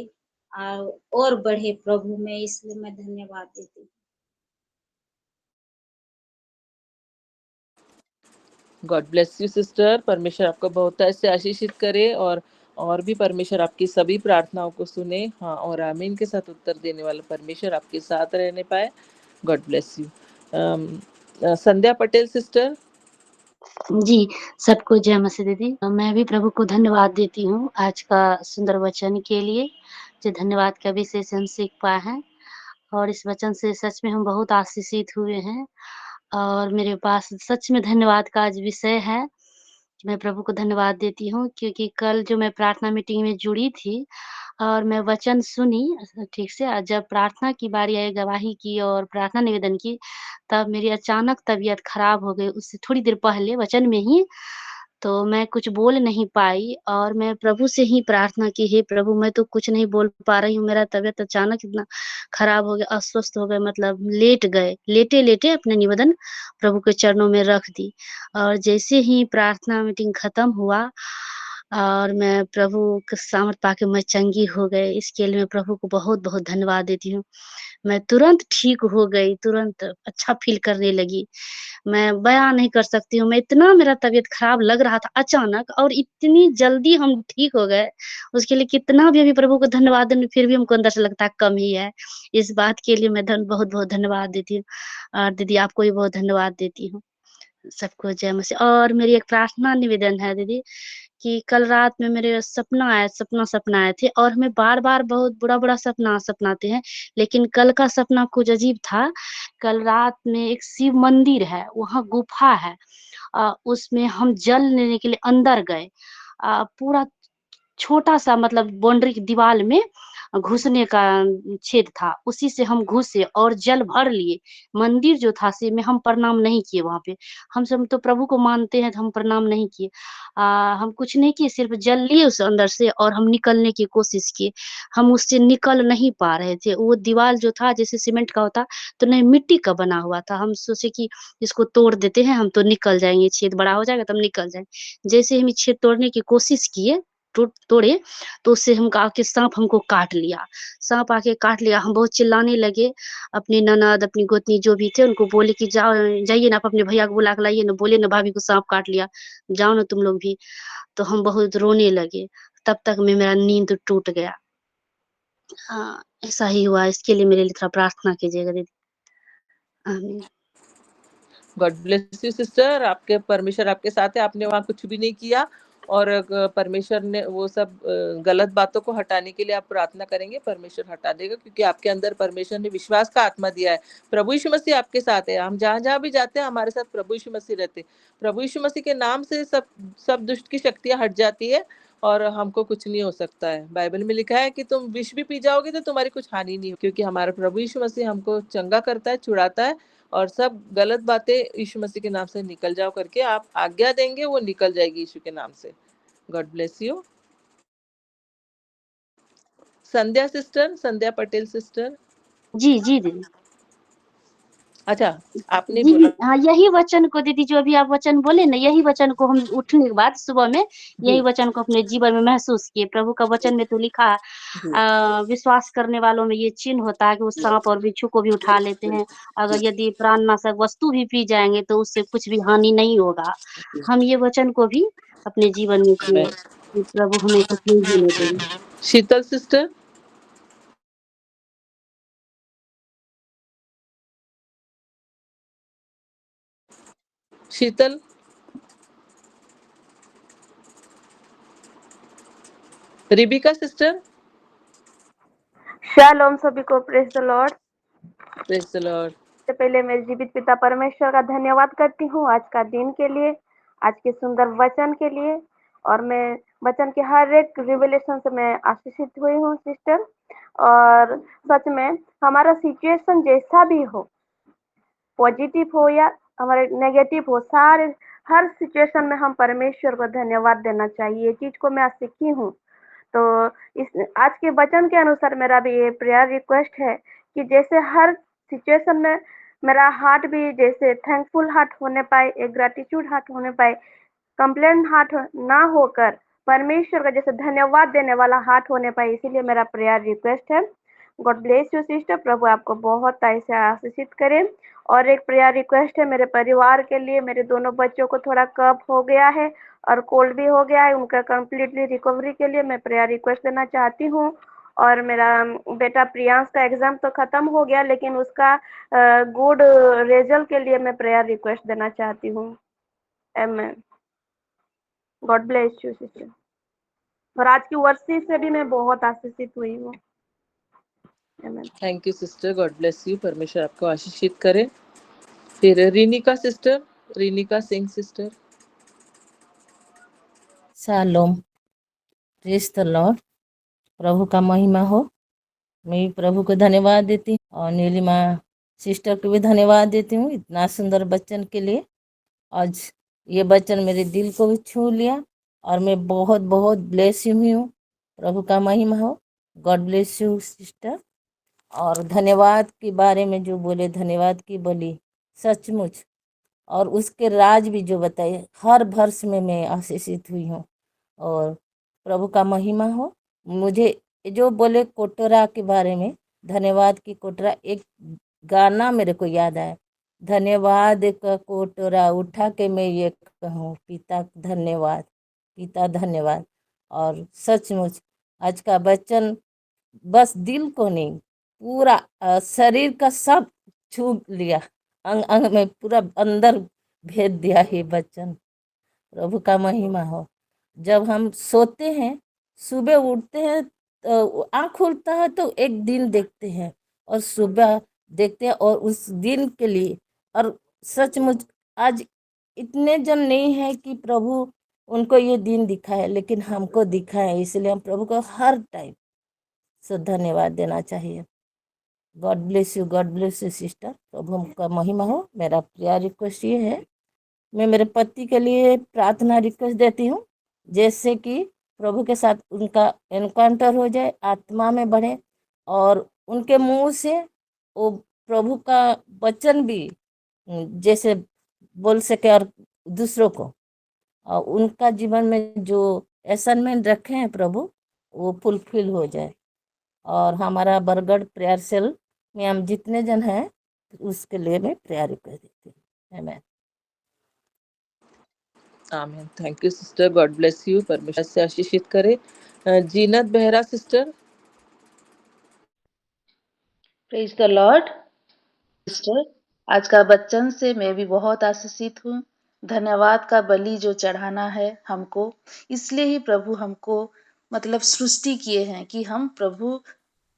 और बढ़े प्रभु में, इसलिए मैं धन्यवाद देती हूँ। God bless you sister. परमेश्वर आपको बहुत ऐसे आशीषित करे और भी परमेश्वर आपकी सभी प्रार्थनाओं को सुने, हाँ और आमीन के साथ उत्तर देने वाला परमेश्वर आपके साथ रहने पाए। God bless you. Sandhya Patel sister. जी, सबको जय मसीह दीदी। मैं भी प्रभु को धन्यवाद देती हूँ आज का सुंदर वचन के लिए, जो धन्यवाद का विशेष हम सीख पाए हैं, और इस वचन से सच में हम बहुत आशीषित हुए हैं। और मेरे पास सच में धन्यवाद का आज विषय है। मैं प्रभु को धन्यवाद देती हूँ क्योंकि कल जो मैं प्रार्थना मीटिंग में जुड़ी थी और मैं वचन सुनी ठीक से, जब प्रार्थना की बारी आई, गवाही की और प्रार्थना निवेदन की, तब मेरी अचानक तबीयत खराब हो गई। उससे थोड़ी देर पहले वचन में ही तो मैं कुछ बोल नहीं पाई और मैं प्रभु से ही प्रार्थना की, हे प्रभु मैं तो कुछ नहीं बोल पा रही हूँ, मेरा तबीयत अचानक इतना खराब हो गया, अस्वस्थ हो गए, मतलब लेट गए। लेटे-लेटे अपने निवेदन प्रभु के चरणों में रख दी। और जैसे ही प्रार्थना मीटिंग खत्म हुआ और मैं प्रभु के सामर्थ पाके मैं चंगी हो गई। इसके लिए मैं प्रभु को बहुत-बहुत धन्यवाद देती हूँ। मैं तुरंत ठीक हो गई, तुरंत अच्छा फ़ील करने लगी। मैं बयान नहीं कर सकती हूँ, मैं इतना मेरा तबीयत खराब लग रहा था अचानक, और इतनी जल्दी हम ठीक हो गए। उसके लिए कितना भी अभी प्रभु को धन्यवाद दें, फिर भी हमको अंदर से लगता है कम ही है। इस बात के लिए मैं बहुत-बहुत धन्यवाद देती हूँ। और दीदी आपको भी बहुत धन्यवाद देती हूँ। सबको जय मसीह। और मेरी एक प्रार्थना निवेदन है दीदी, कि कल रात में मेरे सपना आए थे, और हमें बार-बार बहुत बुरा-बुरा सपनाते हैं, लेकिन कल का सपना कुछ अजीब था। कल रात में एक शिव मंदिर है, वहाँ गुफा है। उसमें हम जल लेने के लिए अंदर गए। पूरा छोटा सा मतलब बाउंड्री की दीवार में घुसने का छेद था, उसी से हम घुसे और जल भर लिए। मंदिर जो था से में हम प्रणाम नहीं किए वहाँ पे। हम सब तो प्रभु को मानते हैं तो हम प्रणाम नहीं किए। हम कुछ नहीं किए, सिर्फ जल लिए उस अंदर से और हम निकलने की कोशिश किए। हम उससे निकल नहीं पा रहे थे। वो दीवार जो था जैसे सीमेंट का होता तो नहीं, मिट्टी का बना हुआ था। हम सोचे कि इसको तोड़ देते हैं, हम तो निकल जाएँगे, छेद बड़ा हो जाएगा तब निकल जाएँगे। जैसे हम छेद तोड़ने की कोशिश किए, तोड़े, तो उससे हम आके साँप हमको काट लिया। साँप आके काट लिया, हम बहुत चिल्लाने लगे। अपनी ननद, अपनी गोतनी जो भी थे उनको बोले कि जाओ, जाइए ना, आप अपने भैया को बुला के लाइए ना, बोलिए ना भाभी को साँप काट लिया, जाओ ना तुम लोग भी। तो हम बहुत रोने लगे। तब तक में मेरा नींद टूट गया। हाँ, ऐसा ही हुआ। इसके लिए मेरे लिए थोड़ा प्रार्थना कीजिएगा दीदी। आमीन। God bless you sister. आपके परमेश्वर आपके साथ है। आपने वहाँ कुछ भी नहीं किया और परमेश्वर ने वो सब गलत बातों को हटाने के लिए आप प्रार्थना करेंगे, परमेश्वर हटा देगा, क्योंकि आपके अंदर परमेश्वर ने विश्वास का आत्मा दिया है। प्रभु यीशु मसीह आपके साथ है। हम जहाँ जहाँ भी जाते हैं हमारे साथ प्रभु यीशु मसीह रहते हैं। प्रभु यीशु मसीह के नाम से सब दुष्ट की शक्तियाँ हट जाती है और हमको कुछ नहीं हो सकता है। बाइबल में लिखा है कि तुम विष भी पी जाओगे तो तुम्हारी कुछ हानि नहीं हो, क्योंकि हमारा प्रभु यीशु मसीह हमको चंगा करता है, छुड़ाता है और सब गलत बातें यीशु मसीह के नाम से निकल जाओ करके आप आज्ञा देंगे, वो निकल जाएगी यीशु के नाम से। God bless you. Sandhya sister, Sandhya Patel sister. जी, जी दीदी। अच्छा, आपने जी, बोला। हाँ, यही वचन को दीदी जो अभी आप वचन बोले ना, यही वचन को हम उठने के बाद सुबह में यही जी वचन को अपने जीवन में महसूस किए। प्रभु का वचन में तो लिखा है, जी विश्वास करने वालों में ये चिन्ह होता है कि वो सांप और बिच्छू को भी उठा लेते हैं। अगर यदि प्राणनाशक वस्तु भी पी जाएंगे तो उससे कुछ भी हानि नहीं होगा। हम ये वचन को भी अपने जीवन में किए कि प्रभु हमें कुछ नहीं होने देंगे। शीतल सिस्टर। शीतल। रिबिका सिस्टर। शालोम सभी को, praise the Lord. Praise the Lord. सबसे पहले मैं जीवित पिता परमेश्वर का धन्यवाद करती हूँ आज का दिन के लिए, आज के सुंदर वचन के लिए। और मैं वचन के हर एक रिवलेशन से मैं आशीषित हुई हूँ सिस्टर। और सच में हमारा सिचुएशन जैसा भी हो, पॉजिटिव हो या हमारे नेगेटिव हो, सारे हर सिचुएशन में हम परमेश्वर को धन्यवाद देना चाहिए। ये चीज को मैं आज सीखी हूँ। तो इस आज के वचन के अनुसार मेरा भी ये प्रेयर रिक्वेस्ट है कि जैसे हर सिचुएशन में मेरा हार्ट भी जैसे थैंकफुल हार्ट होने पाए, एक ग्रेटिट्यूड हार्ट होने पाए, कंप्लेन हार्ट ना होकर परमेश्वर का जैसे धन्यवाद देने वाला हार्ट होने पाए, इसीलिए मेरा प्रेयर रिक्वेस्ट है। God bless you sister. प्रभु आपको बहुत ऐसे आशीषित करे। और एक प्रेयर रिक्वेस्ट है मेरे परिवार के लिए। मेरे दोनों बच्चों को थोड़ा कफ हो गया है और कोल्ड भी हो गया है। उनका कंप्लीटली रिकवरी के लिए मैं प्रेयर रिक्वेस्ट देना चाहती हूँ। और मेरा बेटा प्रियांश का एग्जाम तो खत्म हो गया, लेकिन उसका गुड रिजल्ट के लिए मैं प्रेयर रिक्वेस्ट देना चाहती हूँ। आमीन। God bless you sister. और आज की वर्षी से भी मैं बहुत आशीषित हुई हूँ। आमीन। Thank you sister. God bless you. परमेश्वर आपको आशीषित करे। फिर रिनिका सिस्टर, रिनिका सिंह सिस्टर। शालोम। Praise the Lord. प्रभु का महिमा हो। मैं भी प्रभु को धन्यवाद देती हूँ और नीलिमा सिस्टर को भी धन्यवाद देती हूँ इतना सुंदर बच्चन के लिए। आज ये बच्चन मेरे दिल को भी छू लिया और मैं बहुत बहुत ब्लेस हुई हूँ। प्रभु का महिमा हो। God bless you sister. और धन्यवाद के बारे में जो बोले, धन्यवाद की बोली सचमुच, और उसके राज भी जो बताए, हर वर्ष में मैं आशीषित हुई हूँ और प्रभु का महिमा हो। मुझे जो बोले कोटरा के बारे में, धन्यवाद की कोटरा, एक गाना मेरे को याद आया, धन्यवाद का कोटरा उठा के मैं ये कहूँ, पिता धन्यवाद, पिता धन्यवाद। और सचमुच आज का वचन बस दिल को नहीं, पूरा शरीर का सब छू लिया, अंग अंग में पूरा अंदर भेज दिया ये वचन। प्रभु का महिमा हो। जब हम सोते हैं, सुबह उठते हैं, तो आँख खुलता है तो एक दिन देखते हैं और सुबह देखते हैं और उस दिन के लिए। और सचमुच आज इतने जन नहीं है कि प्रभु उनको ये दिन दिखा है, लेकिन हमको दिखा है, इसलिए हम प्रभु को हर टाइम से धन्यवाद देना चाहिए। God bless you sister. प्रभु का महिमा हो। मेरा प्यार रिक्वेस्ट ये है, मैं मेरे पति के लिए प्रार्थना रिक्वेस्ट देती हूँ, जैसे कि प्रभु के साथ उनका एनकाउंटर हो जाए, आत्मा में बढ़े, और उनके मुंह से वो प्रभु का वचन भी जैसे बोल सके, और दूसरों को, और उनका जीवन में जो असाइनमेंट रखे हैं प्रभु, वो फुलफिल हो जाए। और हमारा बरगढ़ प्रेयर सेल में हम जितने जन हैं, उसके लिए मैं प्रेयर रिक्वेस्ट देती हूँ। आमीन। आमीन। Thank you sister, God bless you. परमेश्वर से आशीषित करे। Zeenat Behera sister. Praise the Lord. Sister, आज का वचन से मैं भी बहुत आशीषित हूँ। धन्यवाद का बलि जो चढ़ाना है हमको, इसलिए ही प्रभु हमको मतलब सृष्टि किए हैं कि हम प्रभु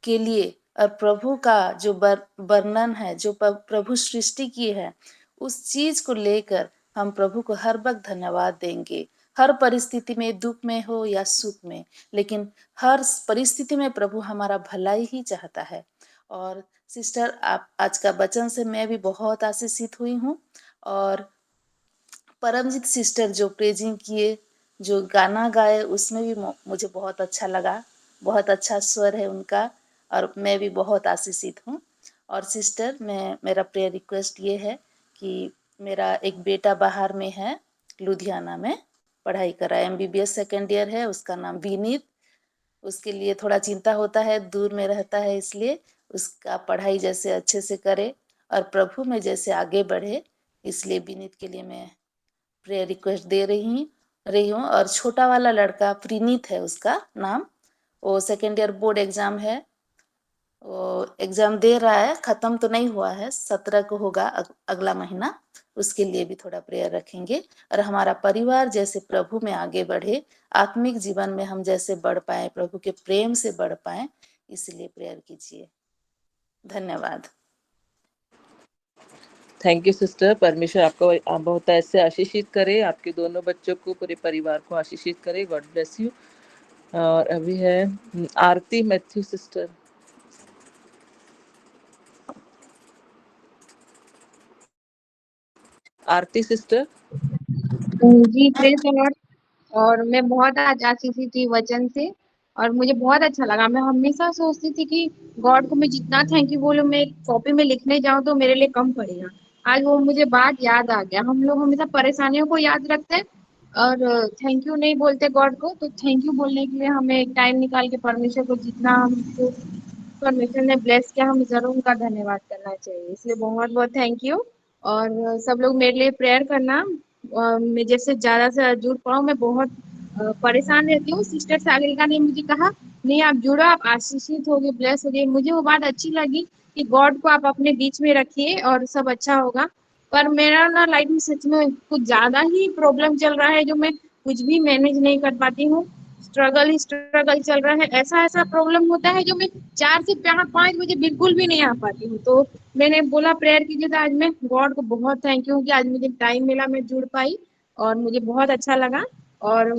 के लिए, और प्रभु का जो वर्णन है, जो प्रभु सृष्टि किए है, उस चीज को लेकर हम प्रभु को हर वक्त धन्यवाद देंगे। हर परिस्थिति में, दुख में हो या सुख में, लेकिन हर परिस्थिति में प्रभु हमारा भलाई ही चाहता है। और सिस्टर, आप आज का वचन से मैं भी बहुत आशीषित हुई हूँ। और परमजीत सिस्टर जो प्रेजिंग किए, जो गाना गाए, उसमें भी मुझे बहुत अच्छा लगा। बहुत अच्छा स्वर है उनका, और मैं भी बहुत आशीषित हूँ। और सिस्टर, मेरा प्रेयर रिक्वेस्ट ये है कि मेरा एक बेटा बाहर में है, लुधियाना में पढ़ाई कर रहा है, MBBS सेकेंड ईयर है, उसका नाम विनीत। उसके लिए थोड़ा चिंता होता है, दूर में रहता है, इसलिए उसका पढ़ाई जैसे अच्छे से करे और प्रभु में जैसे आगे बढ़े, इसलिए विनीत के लिए मैं प्रेयर रिक्वेस्ट दे रही हूँ। और छोटा वाला लड़का प्रीनीत है उसका नाम, वो सेकेंड ईयर बोर्ड एग्जाम है, वो एग्जाम दे रहा है, खत्म तो नहीं हुआ है, 17 को होगा अगला महीना। उसके लिए भी थोड़ा प्रेयर रखेंगे। और हमारा परिवार जैसे प्रभु में आगे बढ़े, आत्मिक जीवन में हम जैसे बढ़ पाए, प्रभु के प्रेम से बढ़ पाए, इसलिए प्रेयर कीजिए। धन्यवाद। Thank you sister. परमेश्वर आपको बहुत ऐसे आशीषित करे, आपके दोनों बच्चों को, पूरे परिवार को आशीषित करे। God bless you. और अभी है आरती मैथ्यू सिस्टर। आरती सिस्टर। जी, प्रेज द लॉर्ड। और मैं बहुत आज आशीषित थी वचन से, और मुझे बहुत अच्छा लगा। मैं हमेशा सोचती थी कि गॉड को मैं जितना थैंक यू बोलूं, मैं एक कॉपी में लिखने जाऊं तो मेरे लिए कम पड़ेगा। आज वो मुझे बात याद आ गया। हम लोग हमेशा परेशानियों को याद रखते हैं और थैंक यू नहीं बोलते गॉड को। तो थैंक यू बोलने के लिए हमें एक टाइम निकाल के परमेश्वर को जितना हमको परमेश्वर ने ब्लेस किया, हम जरूर उनका धन्यवाद करना चाहिए। इसलिए बहुत बहुत थैंक यू। और सब लोग मेरे लिए प्रेयर करना। मैं जैसे ज्यादा से जुड़ पाऊँ। मैं बहुत परेशान रहती हूँ। सिस्टर सागरिका ने मुझे कहा नहीं आप जुड़ो, आप आशीषित होगे, ब्लेस होगे। मुझे वो बात अच्छी लगी कि गॉड को आप अपने बीच में रखिए और सब अच्छा होगा। पर मेरा ना लाइफ में सच में कुछ ज्यादा ही प्रॉब्लम चल रहा है, जो मैं कुछ भी मैनेज नहीं कर पाती हूँ। स्ट्रगल ही स्ट्रगल चल रहा है। ऐसा प्रॉब्लम होता है जो मैं 4 से 5 बजे बिल्कुल भी नहीं आ पाती हूँ। तो मैंने बोला प्रेयर कीजिए, तो आज मैं गॉड को बहुत थैंक यू कि आज मुझे टाइम मिला, मैं जुड़ पाई और मुझे बहुत अच्छा लगा। और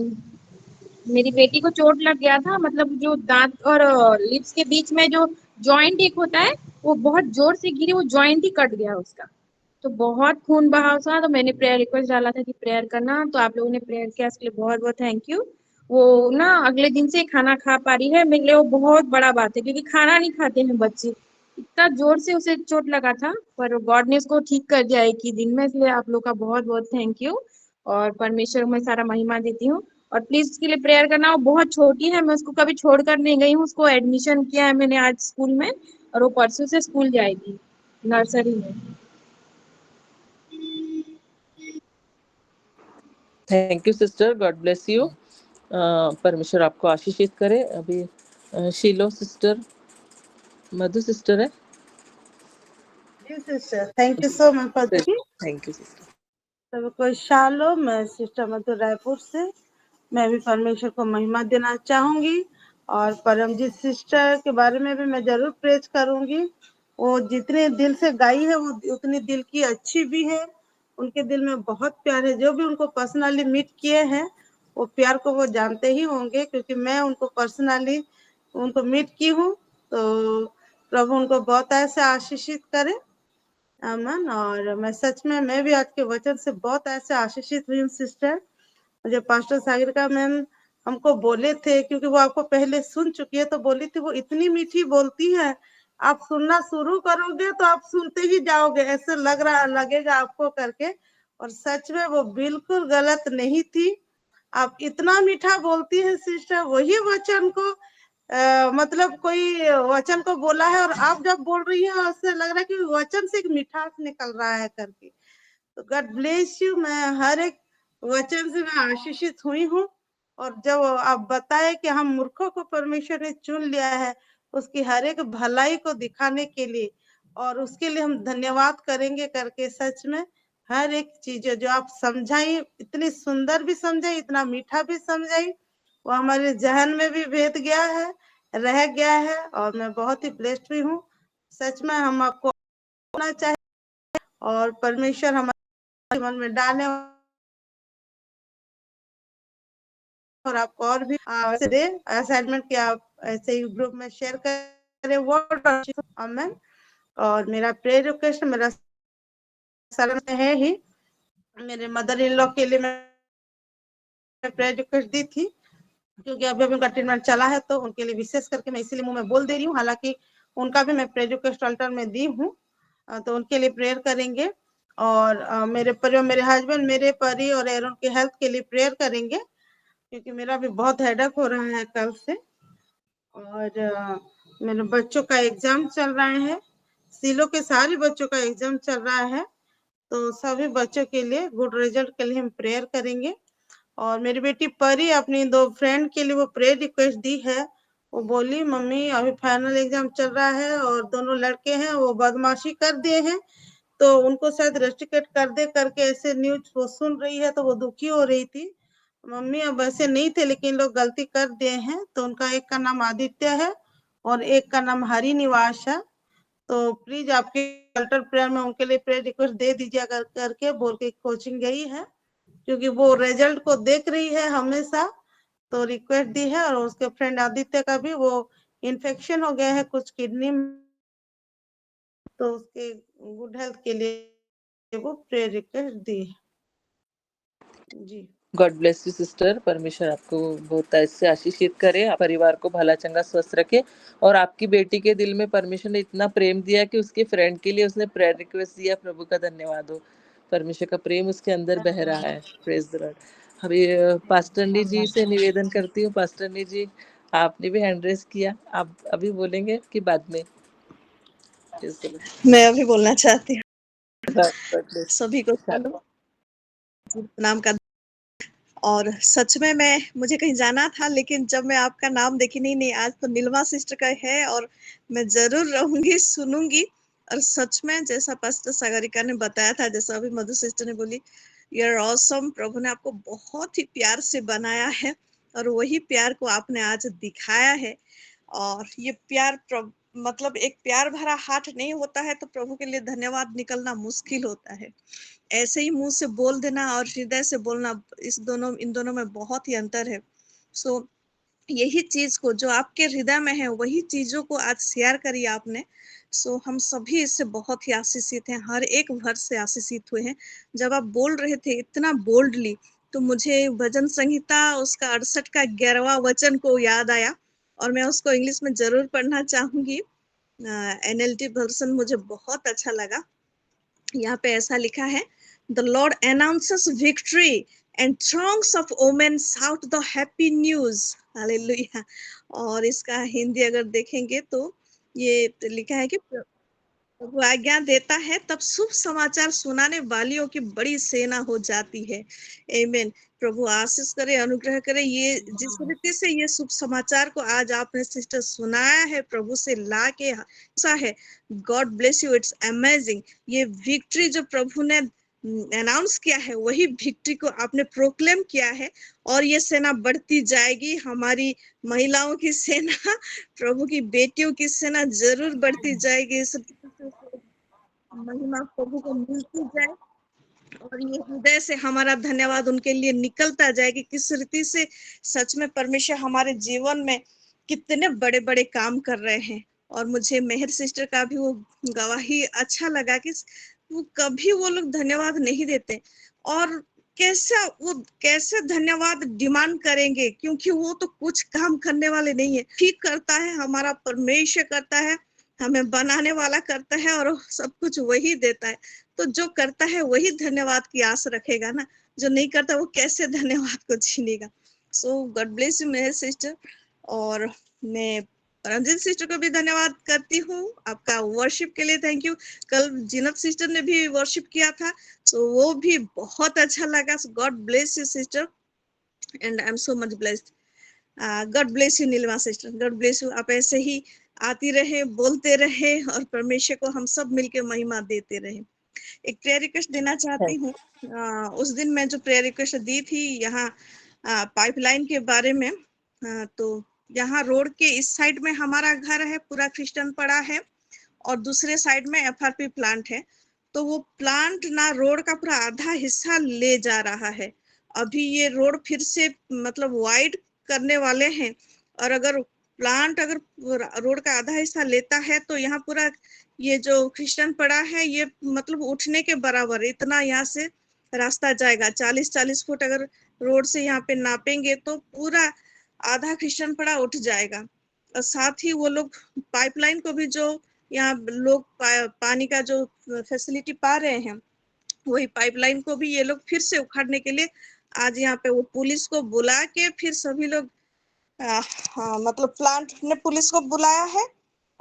मेरी बेटी को चोट लग गया था, मतलब जो दांत और लिप्स के बीच में जो जॉइंट एक होता है, वो बहुत जोर से गिरी, वो जॉइंट ही कट गया उसका। तो बहुत खून बहा था। तो मैंने प्रेयर रिक्वेस्ट डाला था कि प्रेयर करना, तो आप लोगों ने प्रेयर किया, इसके लिए बहुत बहुत थैंक यू। वो ना अगले दिन से खाना खा पा रही है, मेरे लिए वो बहुत बड़ा बात है, क्योंकि खाना नहीं खाते हैं बच्चे। इतना जोर से उसे चोट लगा था, पर गॉड ने उसको ठीक कर दिया एक ही दिन में। इसलिए आप लोग का बहुत बहुत थैंक यू, और परमेश्वर में सारा महिमा देती हूँ। और प्लीज उसके लिए प्रेयर करना। वो बहुत छोटी है, मैं उसको कभी छोड़कर नहीं गई हूँ। उसको एडमिशन किया है मैंने आज स्कूल में, और वो परसों से स्कूल जाएगी, नर्सरी में। Thank you sister, God bless you. परमेश्वर आपको आशीषित करे। अभी शीलो सिस्टर, मधु सिस्टर है। जी sister, thank you so much for दी। Thank you sister. सबको शालोम। मैं सिस्टर मधु रायपुर से। मैं भी परमेश्वर को महिमा देना चाहूंगी, और परमजीत सिस्टर के बारे में भी मैं जरूर प्रेज करूंगी। वो जितने दिल से गाई है, वो उतनी दिल की अच्छी भी है। उनके दिल में बहुत प्यार है। जो भी उनको पर्सनली मीट किए हैं, वो प्यार को वो जानते ही होंगे, क्योंकि मैं उनको पर्सनली उनको मीट की हूँ। तो प्रभु उनको बहुत ऐसे आशीषित करे, आमीन। और मैं सच में मैं भी आज के वचन से बहुत ऐसे आशीषित हुई हूँ सिस्टर। जो पास्टर सागरिका मैम हमको बोले थे, क्योंकि वो आपको पहले सुन चुकी है, तो बोली थी वो इतनी मीठी बोलती है, आप सुनना शुरू करोगे तो आप सुनते ही जाओगे, ऐसे लगेगा आपको करके। और सच में वो बिल्कुल गलत नहीं थी। आप इतना मीठा बोलती है सिस्टर, वही वचन को मतलब कोई वचन को बोला है और आप जब बोल रही है उससे लग रहा है कि वचन से एक मिठास निकल रहा है करके। तो गॉड ब्लेस यू। मैं हर एक वचन से मैं आशीषित हुई हूँ। और जब आप बताए कि हम मूर्खों को परमेश्वर ने चुन लिया है उसकी हर एक भलाई को दिखाने के लिए, और उसके लिए हम धन्यवाद करेंगे करके, सच में हर एक चीज जो आप समझाई, इतनी सुंदर भी समझाई, इतना मीठा भी समझाई, वो हमारे जहन में भी भेद गया है, रह गया है। और मैं बहुत ही ब्लेस्ड भी हूँ। सच में हम आपको होना चाहिए और परमेश्वर हमारे मन में डाले, और आपको और भी ऐसे दे असाइनमेंट कि आप ऐसे ही ग्रुप में शेयर करें वर्ड। आमीन। और मेरा प्रेयर रिक्वेस्ट मेरा शरण में है ही, मेरे मदर इन लॉ के लिए मैं प्रेयर रिक्वेस्ट दी थी, क्योंकि अभी उनका ट्रीटमेंट चला है, तो उनके लिए विशेष करके मैं इसीलिए मुंह में बोल दे रही हूँ। हालांकि उनका भी मैं प्रेयर रिक्वेस्ट अल्टर में दी हूँ, तो उनके लिए प्रेयर करेंगे। और मेरे परिवार, मेरे हस्बैंड, मेरे परी और एरोन के हेल्थ के लिए प्रेयर करेंगे, क्योंकि मेरा भी बहुत हेडेक हो रहा है कल से। और मेरे बच्चों का एग्जाम चल रहा है, सीलो के सारे बच्चों का एग्जाम चल रहा है, तो सभी बच्चों के लिए गुड रिजल्ट के लिए हम प्रेयर करेंगे। और मेरी बेटी परी अपनी 2 फ्रेंड के लिए वो प्रेयर रिक्वेस्ट दी है। वो बोली मम्मी अभी फाइनल एग्जाम चल रहा है और दोनों लड़के हैं वो बदमाशी कर दिए हैं, तो उनको शायद रेस्ट्रिकेट कर दे करके ऐसे न्यूज वो सुन रही है, तो वो दुखी हो रही थी। मम्मी अब ऐसे नहीं थे, लेकिन लोग गलती कर दिए हैं। तो उनका एक का नाम आदित्य है और एक का नाम हरि निवास है। तो प्लीज आपके अल्टर प्रेयर में उनके लिए प्रेयर रिक्वेस्ट दे दीजिए करके बोल के कोचिंग गई है, क्योंकि वो रिजल्ट को देख रही है हमेशा, तो रिक्वेस्ट दी है। और उसके फ्रेंड आदित्य का भी वो इन्फेक्शन हो गया है कुछ किडनी में, तो उसके गुड हेल्थ के लिए वो प्रेयर रिक्वेस्ट दी है। जी गॉड ब्लेस यू सिस्टर। परमेश्वर आपको बहुत ऐसे आशीषित करे, परिवार को भला चंगा स्वस्थ रखे। और आपकी बेटी के दिल में परमेश्वर ने इतना प्रेम दिया कि उसके फ्रेंड के लिए उसने प्रेयर रिक्वेस्ट दिया। प्रभु का धन्यवाद हो, परमेश्वर का प्रेम उसके अंदर बह रहा है। Praise the Lord. अभी पास्टर नी जी से निवेदन करती हूँ। पास्टर नी जी, आपने भी हैंड रेस किया, आप अभी बोलेंगे कि बाद में? मैं अभी बोलना चाहती हूँ। सभी को नाम का। और सच में मुझे कहीं जाना था, लेकिन जब मैं आपका नाम देखी, नहीं आज तो नीलमा सिस्टर का है और मैं जरूर रहूंगी, सुनूंगी। और सच में जैसा पास्टर सागरिका ने बताया था, जैसा अभी मधु सिस्टर ने बोली, यू आर ऑसम। प्रभु ने आपको बहुत ही प्यार से बनाया है और वही प्यार को आपने आज दिखाया है। और ये प्यार मतलब एक प्यार भरा हाथ नहीं होता है, तो प्रभु के लिए धन्यवाद निकलना मुश्किल होता है। ऐसे ही मुंह से बोल देना और हृदय से बोलना, इन दोनों में बहुत ही अंतर है। सो यही चीज को जो आपके हृदय में है, वही चीजों को आज शेयर करी आपने। सो हम सभी इससे बहुत ही आशीषित हैं, हर एक वर्ड से आशीषित हुए हैं। जब आप बोल रहे थे इतना बोल्डली, तो मुझे भजन संहिता उसका 68 का 11वां वचन को याद आया, और मैं उसको इंग्लिश में जरूर पढ़ना चाहूंगी। NLT वर्जन मुझे बहुत अच्छा लगा। यहाँ पे ऐसा लिखा है, The Lord announces victory and throngs of women shout the happy news. Hallelujah. और इसका हिंदी अगर देखेंगे तो ये लिखा है कि प्रभु आज्ञा देता है, तब शुभ समाचार सुनाने वालियों की बड़ी सेना हो जाती है। आमीन। प्रभु आशीष करे, अनुग्रह करे। ये जिस रीति से ये शुभ समाचार को आज आपने सिस्टर सुनाया है, प्रभु से ला के है, God bless you, it's amazing. ये विक्ट्री जो प्रभु ने अनाउंस किया है, वही विक्ट्री को आपने प्रोक्लेम किया है, और ये सेना बढ़ती जाएगी। हमारी महिलाओं की सेना, प्रभु की बेटियों की सेना जरूर बढ़ती जाएगी। इस महिमा प्रभु को मिलती जाए। और ये हृदय से हमारा धन्यवाद उनके लिए निकलता जाए कि किस रीति से सच में परमेश्वर हमारे जीवन में कितने बड़े बड़े काम कर रहे हैं। और मुझे मेहर सिस्टर का भी वो गवाही अच्छा लगा कि वो कभी वो लोग धन्यवाद नहीं देते और कैसे धन्यवाद डिमांड करेंगे, क्योंकि वो तो कुछ काम करने वाले नहीं है। ठीक करता है, हमारा परमेश्वर करता है, हमें बनाने वाला करता है और सब कुछ वही देता है। तो जो करता है वही धन्यवाद की आस रखेगा ना, जो नहीं करता वो कैसे धन्यवाद को छीनेगा। So God bless you Mehar sister. और मैं परमजीत सिस्टर को भी धन्यवाद करती हूँ, आपका वर्शिप के लिए थैंक यू। कल जीनत सिस्टर ने भी वर्शिप किया था, तो वो भी बहुत अच्छा लगा। God bless you sister and I am so much blessed. God bless you Nilima sister, God bless you. आप ऐसे ही आती रहे, बोलते रहे और परमेश्वर को हम सब मिलके महिमा देते रहे। एक प्रेयर रिक्वेस्ट देना चाहती हूँ। उस दिन मैं जो प्रेयर रिक्वेस्ट दी थी यहाँ पाइपलाइन के बारे में, तो यहाँ रोड के इस साइड में हमारा घर है, पूरा क्रिश्चियन पड़ा है और दूसरे साइड में एफआरपी प्लांट है। तो वो प्लांट ना रोड का पूरा आधा हिस्सा ले जा रहा है। अभी ये रोड फिर से मतलब वाइड करने वाले हैं और अगर प्लांट अगर रोड का आधा हिस्सा लेता है तो यहाँ पूरा ये जो क्रिश्चियन पड़ा है ये मतलब उठने के बराबर इतना यहाँ से रास्ता जाएगा। 40-40 फुट अगर रोड से यहाँ पे नापेंगे तो पूरा आधा क्रिश्चियन पड़ा उठ जाएगा। और साथ ही वो लोग पाइपलाइन को भी जो यहाँ लोग पानी का जो फैसिलिटी पा रहे हैं, वही पाइपलाइन को भी ये लोग फिर से उखाड़ने के लिए आज यहाँ पे वो पुलिस को बुला के फिर सभी लोग मतलब प्लांट ने पुलिस को बुलाया है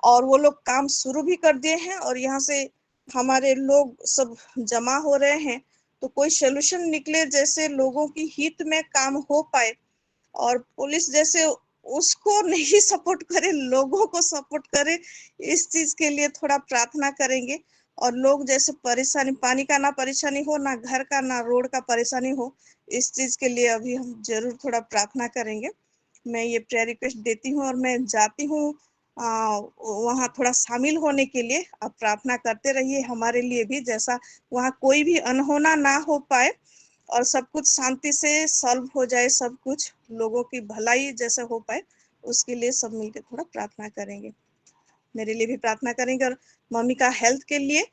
और वो लोग काम शुरू भी कर दिए हैं और यहाँ से हमारे लोग सब जमा हो रहे हैं। तो कोई सोल्यूशन निकले जैसे लोगों की हित में काम हो पाए और पुलिस जैसे उसको नहीं सपोर्ट करे, लोगों को सपोर्ट करे, इस चीज के लिए थोड़ा प्रार्थना करेंगे। और लोग जैसे परेशानी, पानी का ना परेशानी हो, ना घर का, ना रोड का परेशानी हो, इस चीज के लिए अभी हम जरूर थोड़ा प्रार्थना करेंगे। मैं ये प्रेयर रिक्वेस्ट देती हूँ और मैं जाती हूँ वहाँ थोड़ा शामिल होने के लिए। आप प्रार्थना करते रहिए हमारे लिए भी, जैसा वहाँ कोई भी अनहोना ना हो पाए और सब कुछ शांति से सॉल्व हो जाए, सब कुछ लोगों की भलाई जैसे हो पाए, उसके लिए सब मिलकर थोड़ा प्रार्थना करेंगे। मेरे लिए भी प्रार्थना करेंगे और मम्मी का हेल्थ के लिए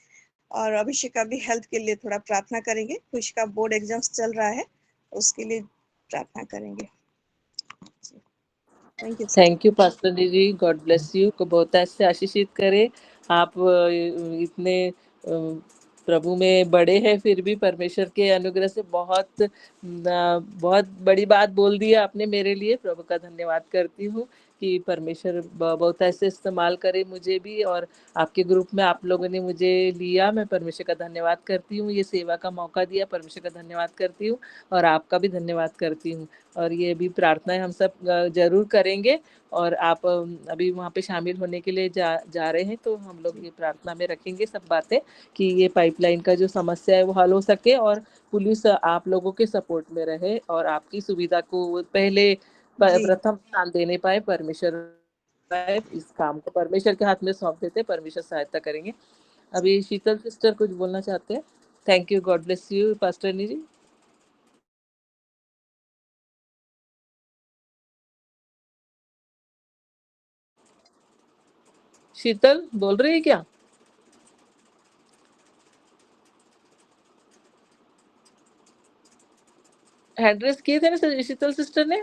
और अभिषेक का भी हेल्थ के लिए थोड़ा प्रार्थना करेंगे। खुश का बोर्ड एग्जाम्स चल रहा है, उसके लिए प्रार्थना करेंगे। थैंक यू पास्टर दीदी, गॉड ब्लेस यू, को बहुत ऐसे आशीषित करे। आप इतने प्रभु में बड़े हैं, फिर भी परमेश्वर के अनुग्रह से बहुत बहुत बड़ी बात बोल दी है आपने मेरे लिए। प्रभु का धन्यवाद करती हूँ कि परमेश्वर बहुत ऐसे इस्तेमाल करे मुझे भी, और आपके ग्रुप में आप लोगों ने मुझे लिया। मैं परमेश्वर का धन्यवाद करती हूँ, ये सेवा का मौका दिया, परमेश्वर का धन्यवाद करती हूँ और आपका भी धन्यवाद करती हूँ। और ये भी प्रार्थनाएं हम सब जरूर करेंगे। और आप अभी वहाँ पे शामिल होने के लिए जा रहे हैं, तो हम लोग ये प्रार्थना में रखेंगे सब बातें कि ये पाइपलाइन का जो समस्या है वो हल हो सके और पुलिस आप लोगों के सपोर्ट में रहे और आपकी सुविधा को पहले प्रथम स्थान देने पाए। परमेश्वर इस काम को परमेश्वर के हाथ में सौंप देते, परमेश्वर सहायता करेंगे। अभी शीतल सिस्टर कुछ बोलना चाहते हैं। Thank you, God bless you pastor नी जी। शीतल बोल रही है क्या? हैंड रेस किए थे ना शीतल सिस्टर ने?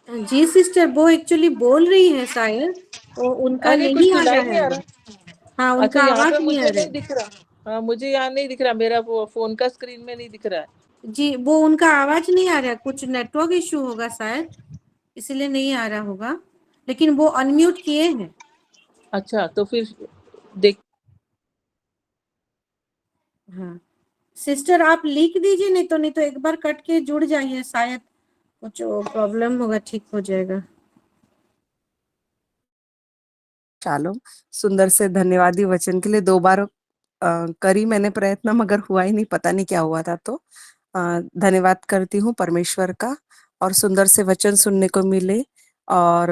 जी सिस्टर, वो एक्चुअली बोल रही है शायद, तो उनका अरे कुछ नहीं आ सुनाई रहा नहीं है आ अभी। रहा। हाँ, अच्छा, उनका यहाँ आवाज पे नहीं आ मुझे रहा नहीं है। दिख रहा। हाँ, मुझे यहाँ नहीं दिख रहा, मेरा फोन का स्क्रीन में नहीं दिख रहा है। जी, वो उनका आवाज नहीं आ रहा है, कुछ नेटवर्क इशू होगा शायद, इसलिए नहीं आ रहा होगा, लेकिन वो अनम्यूट किए हैं। अच्छा, तो फिर देख। हाँ सिस्टर, आप लिख दीजिए, नहीं तो एक बार कट के जुड़ जाइए, शायद कुछ प्रॉब्लम होगा, ठीक हो जाएगा। चलो, सुंदर से धन्यवादी वचन के लिए 2 बार करी मैंने प्रयत्न, मगर हुआ ही नहीं, पता नहीं क्या हुआ था। तो धन्यवाद करती हूँ परमेश्वर का, और सुंदर से वचन सुनने को मिले और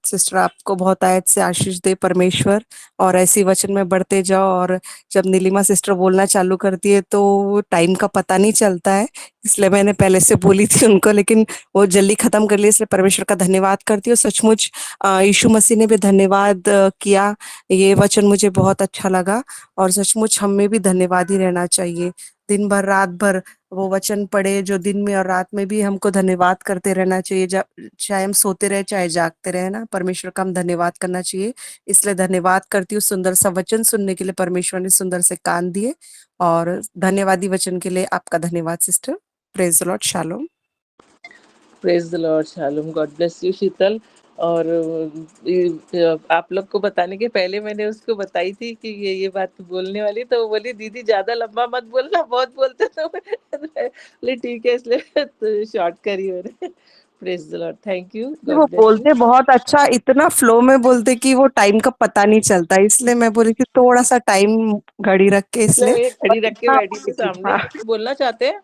सिस्टर आपको बहुत आयत से आशीष दे परमेश्वर, और ऐसी वचन में बढ़ते जाओ। और जब नीलिमा सिस्टर बोलना चालू करती है तो टाइम का पता नहीं चलता है, इसलिए मैंने पहले से बोली थी उनको, लेकिन वो जल्दी खत्म कर लिया, इसलिए परमेश्वर का धन्यवाद करती हूँ। सचमुच यीशु मसीह ने भी धन्यवाद किया, ये वचन मुझे बहुत अच्छा लगा। और सचमुच हमें भी धन्यवाद ही रहना चाहिए, दिन भर रात भर वो वचन पढ़े जो दिन में और रात में भी हमको धन्यवाद करते रहना चाहिए, चाहे हम सोते रहे चाहे जागते रहे ना, परमेश्वर का हम धन्यवाद करना चाहिए। इसलिए धन्यवाद करती हूँ सुंदर सा वचन सुनने के लिए, परमेश्वर ने सुंदर से कान दिए, और धन्यवादी वचन के लिए आपका धन्यवाद सिस्टर। प्रेज द लॉर्ड, शालोम। प्रेज द लॉर्ड, शालोम, गॉड ब्लेस यू शीतल। और आप लोग को बताने के पहले मैंने उसको बताई थी कि ये बात बोलने वाली, तो वो बोली दीदी ज्यादा लंबा मत बोलना, बहुत बोलते तो बोले ठीक है, इसलिए तो शॉर्ट करी मैंने। Praise the Lord, thank you, वो गॉड ब्लेस यू। बोलते बहुत अच्छा, इतना फ्लो में बोलते कि वो टाइम का पता नहीं चलता, इसलिए मैं बोली थी थोड़ा सा टाइम घड़ी रख के, इसलिए इसलिए मैं घड़ी रख के हाँ, बैठी थी सामने। हाँ। कुछ बोलना चाहते हैं?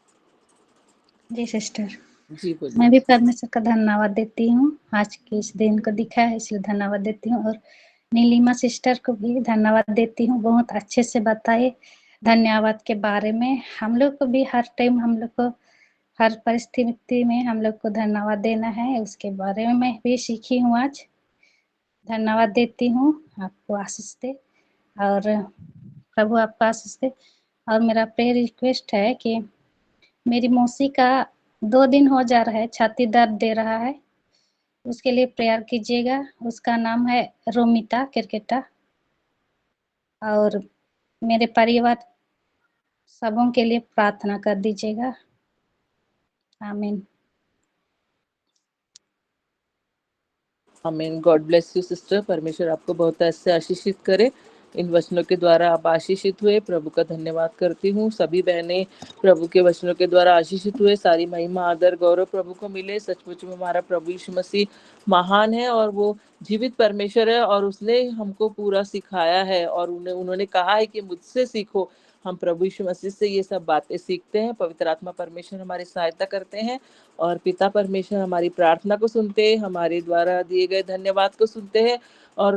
जी सिस्टर, जी बोलिए। मैं भी परमेश्वर का धन्यवाद देती हूँ, आज के इस दिन को दिखा है इसलिए धन्यवाद देती हूँ। और नीलिमा सिस्टर को भी धन्यवाद देती हूँ, बहुत अच्छे से बताए धन्यवाद के बारे में। हम लोग को भी हर टाइम, हम लोग को हर परिस्थिति में हम लोग को धन्यवाद देना है, उसके बारे में मैं भी सीखी हूँ आज। धन्यवाद देती हूँ, आपको आशीष दे और प्रभु आपको आशीष दे। और मेरा प्रेयर रिक्वेस्ट है कि मेरी मौसी का 2 दिन हो जा रहा है, छाती दर्द दे रहा है, उसके लिए प्रेयर कीजिएगा। उसका नाम है रोमिता किरकेटा, और मेरे परिवार सबों के लिए प्रार्थना कर दीजिएगा। आमीन। आमीन। गॉड ब्लेस यू सिस्टर, परमेश्वर आपको बहुत ऐसे आशीषित करे। इन वचनों के द्वारा आप आशीषित हुए, प्रभु का धन्यवाद करती हूँ। सभी बहनें प्रभु के वचनों के द्वारा आशीषित हुए, सारी महिमा आदर गौरव प्रभु को मिले। सचमुच में हमारा प्रभु यीशु मसीह महान है, और वो जीवित परमेश्वर है, और उसने हमको पूरा सिखाया है, और उन्होंने कहा है कि मुझसे सीखो। हम प्रभु यीशु मसीह से ये सब बातें सीखते हैं। पवित्र आत्मा परमेश्वर हमारी सहायता करते हैं, और पिता परमेश्वर हमारी प्रार्थना को सुनते हैं, हमारे द्वारा दिए गए धन्यवाद को सुनते हैं, और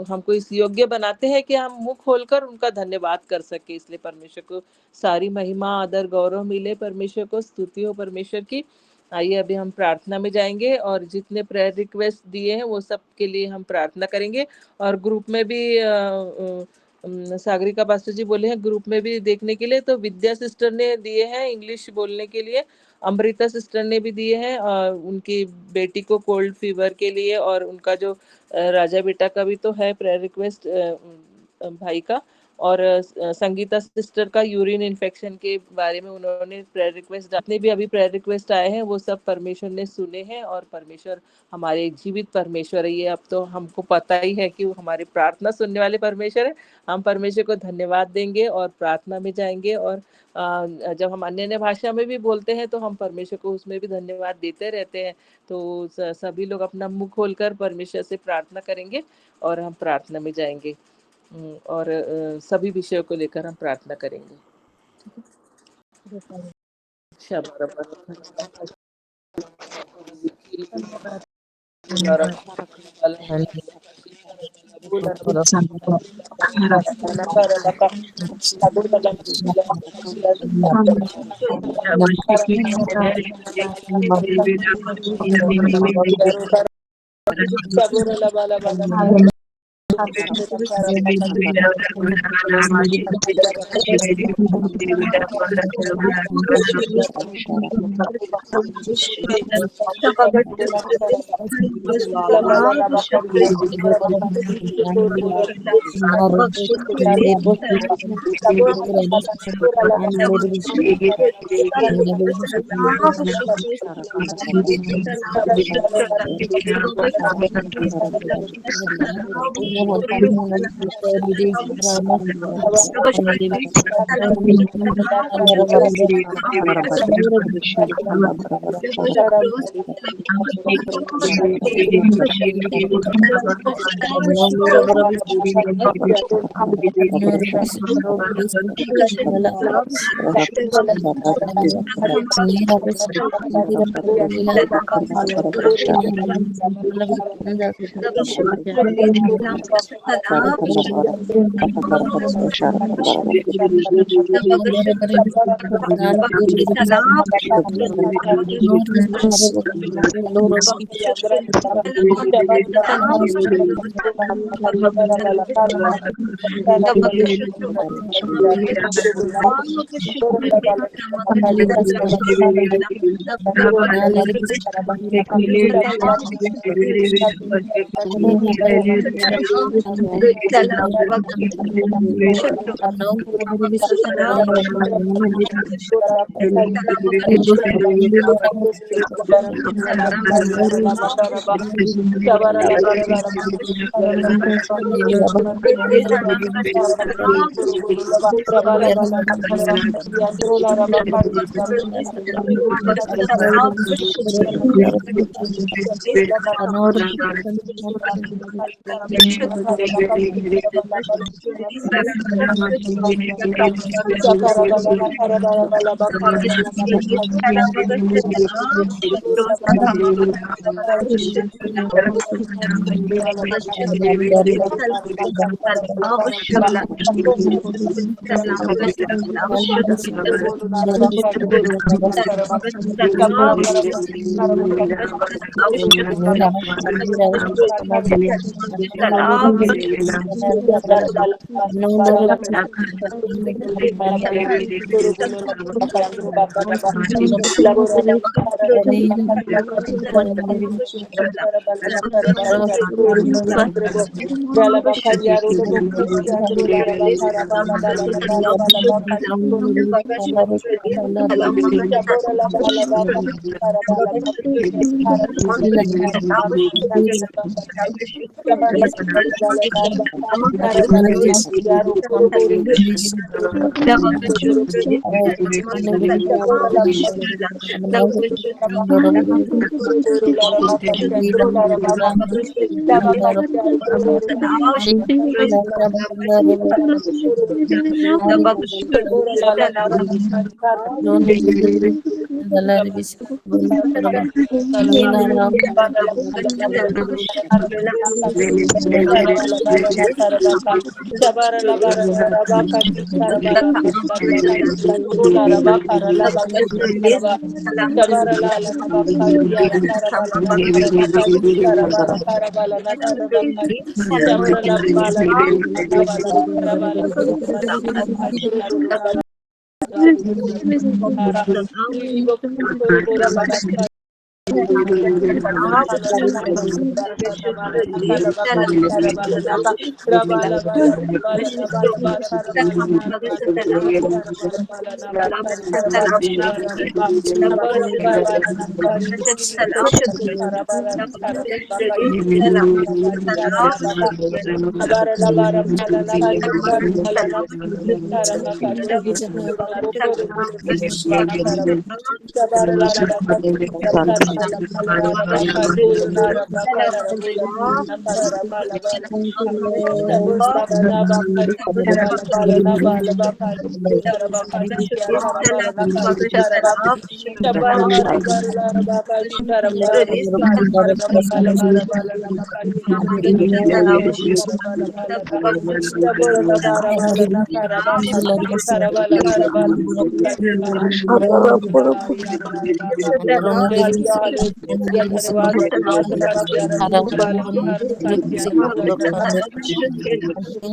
हमको इस योग्य बनाते हैं कि हम मुंह खोलकर उनका धन्यवाद कर सके। इसलिए परमेश्वर को सारी महिमा आदर गौरव मिले, परमेश्वर को स्तुति हो परमेश्वर की। आइए अभी हम प्रार्थना में जाएंगे, और जितने प्रेयर रिक्वेस्ट दिए हैं वो सब के लिए हम प्रार्थना करेंगे। और ग्रुप में भी सागरिका पास्टर जी बोले हैं ग्रुप में भी देखने के लिए, तो विद्या सिस्टर ने दिए हैं इंग्लिश बोलने के लिए, अमृता सिस्टर ने भी दिए हैं उनकी बेटी को कोल्ड फीवर के लिए, और उनका जो राजा बेटा का भी तो है प्रेयर रिक्वेस्ट भाई का, और संगीता सिस्टर का यूरिन इन्फेक्शन के बारे में उन्होंने प्रेयर रिक्वेस्ट, जितने भी अभी प्रेयर रिक्वेस्ट आए हैं वो सब परमेश्वर ने सुने हैं। और परमेश्वर हमारे एक जीवित परमेश्वर है, ये अब तो हमको पता ही है कि वो हमारी प्रार्थना सुनने वाले परमेश्वर है। हम परमेश्वर को धन्यवाद देंगे और प्रार्थना में जाएंगे, और जब हम अन्य भाषा में भी बोलते हैं तो हम परमेश्वर को उसमें भी धन्यवाद देते रहते हैं। तो सभी लोग अपना मुंह खोलकर परमेश्वर से प्रार्थना करेंगे, और हम प्रार्थना में जाएंगे, और सभी विषयों को लेकर हम प्रार्थना करेंगे।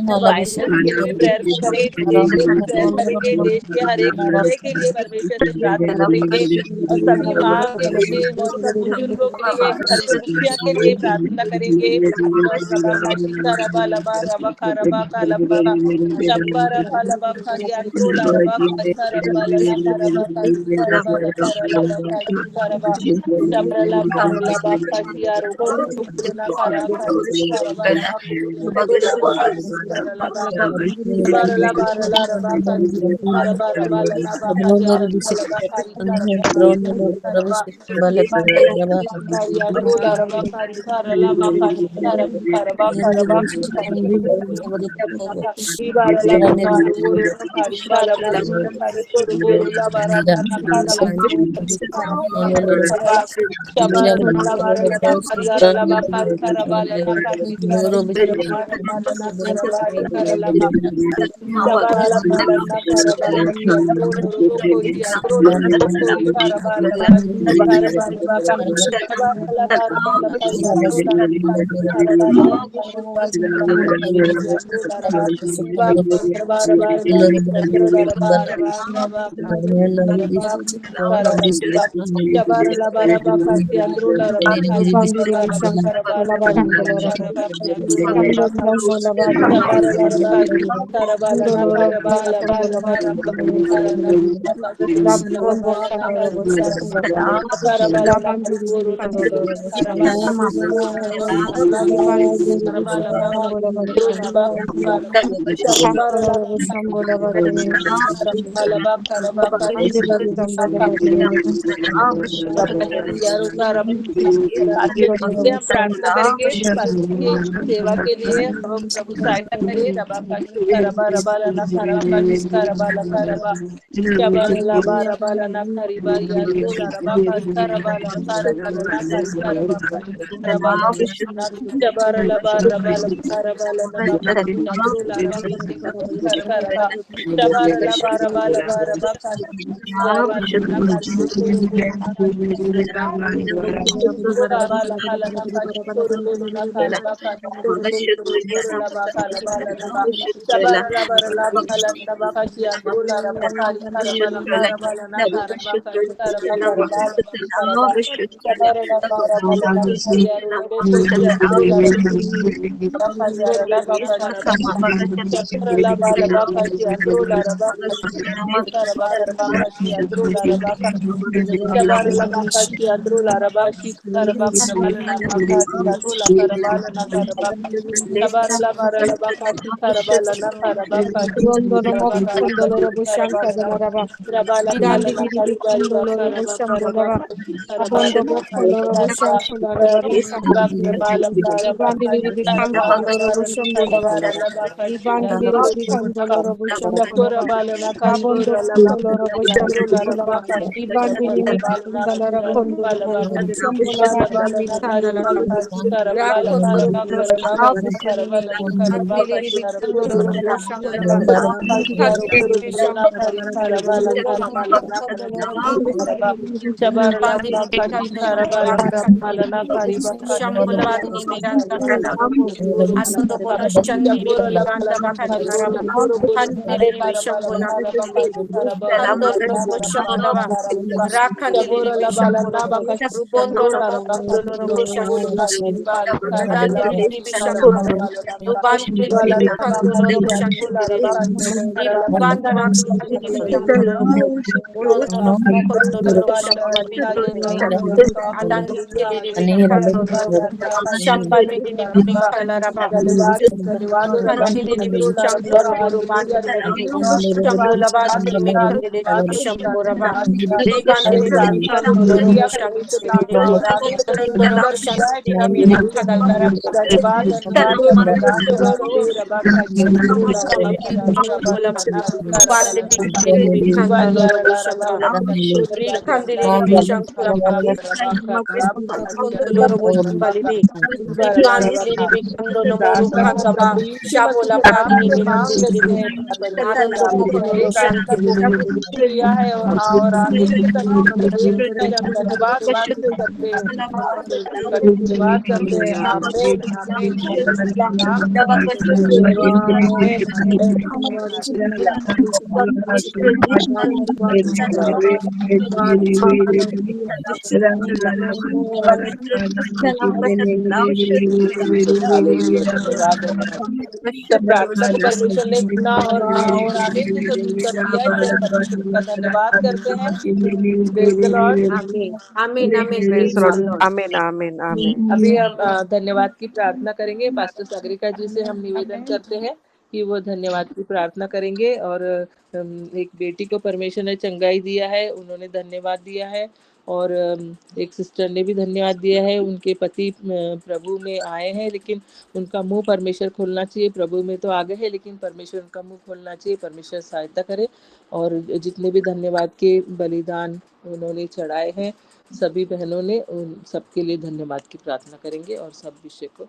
प्रेयर करें, देश के लिए प्रेयर करेंगे, देश के हर एक कोने के लिए परमेश्वर से प्रार्थना करेंगे और सभी माँ के लिए और सब बुजुर्गों के लिए, घर के मुखिया के लिए प्रार्थना करेंगे। Shabarala Barala Bakashia Rokoro Kuruna Kara Kari Karabala Barala Bakari Barala Barala Rabakari Karabara Bala Nabakashia Rokala Bakari Karabala Yarola Rabakari Karala Bakari Karabakari Ibarala Bakari Uru Kari Bala Nakari Kuru Buru La Barala Nakara Shabar Labara Labakari Labakari Karabala Nakari Karabala Nakarabari Karalaba Shabala Bala Nakarabala Yandro Ruboko Yandro Ruboko Karabala Karabala Baka Shabala Bala Yandro Karabala आगे इसलिए हम प्रार्थना करेंगे pastor की सेवा के लिए और प्रभु सहायता करे रबा का रबा रबा लना का रबा लका रबा शबला बा रबा लना खरीबा यारो ला रबा का रबा लका रबा लना का रबा रबा लना शबर लबा रबा लका रबा लना बा यारो ला रबा का रबा शबर लबा रबा लबा रबा का रबा लना Shabarala Bakashi Andrula Rabashi Karabakarabala Nakari Adula Karabala Nakaraba Shabarala Barala Bakashi Karabala Nakarabakashi Rondoro Boshandolo Karabakashi Boshanka de la Raba. Rabala Kala Irandi Nakari Bari Bicandolo Boshambolava. Bakarabakashi Abondo Karabala Bocolo Boshankola Barisa. Bakrebala Ibandi Karabakashi Bicandolo Karabala Boshambolava. Ibandi Bicandolo Yakora Boshambolava. balana Rabondo karibora la Bocolo bakari andro la Boshambolava. bakari Ibandi balana Bicandala bala Condolo. bala Shambolava balana Bicandala. karibala kara bala Racondolo kara bakari kara Boshambolava. bala kara Andili bakari Bicandolo Boshambolava. kuru na Ikandili kari kara bala kara bala na kara Shabar la bakari kara bala kara bala na kari Shambolavadini Miranda Kadaloko, Asundo Bola Shandili Yakora la Miranda balana kari Bakadaraba, kuru Handili kara bala Shambola, kara Andolo Shambolava, Rakandili Shabora la balana Shambolava, baka Rubondolo la Bondolo Shambolava, bala kara la Irandili kara Shambolava, bala Ubandili Kandolo Shandili, Ibandara Kandili Shambolava, Urondolo Kondolo Shambolava, Adandili Kandolo, Shambali Kalaraba, Handili Shambolo Borobandili, Shambola Bandili Mikandili Shamboraba, Rigandili Kandolo Shandili, Urundolo Shandili Mirakadaraba, Bandili Kandolo Shamba, Rikandili Shamboraba, Kondolo Shambali, Ibandili Bikandolo Moru Kandaba, Shabola Padini मांग करते Mirandili, हैं Adondo Bokolo Shandili, किया है और हाँ और आगे भी करने के लिए हम धन्यवाद करते हैं धन्यवाद करते हैं आमीन आमीन सब प्रार्थना की परमिशन ने सुना और हाँ और आगे की सब कुछ कर दिया है इसलिए हम परमेश्वर का धन्यवाद करते हैं प्रेज द लॉर्ड आमीन आमीन। Praise praise the the Lord. Lord. आमीन आमीन आमीन। अभी हम धन्यवाद की प्रार्थना करेंगे। पास्टर सागरिका जी से हम निवेदन करते हैं कि वो धन्यवाद की प्रार्थना करेंगे। और एक बेटी को परमेश्वर ने चंगाई दिया है, उन्होंने धन्यवाद दिया है। और एक सिस्टर ने भी धन्यवाद दिया है, उनके पति प्रभु में आए हैं, लेकिन उनका मुंह परमेश्वर खोलना चाहिए। प्रभु में तो आ गए हैं, लेकिन परमेश्वर उनका मुंह खोलना चाहिए। परमेश्वर सहायता करे। और जितने भी धन्यवाद के बलिदान उन्होंने चढ़ाए हैं, सभी बहनों ने, उन सबके लिए धन्यवाद की प्रार्थना करेंगे और सब विषय को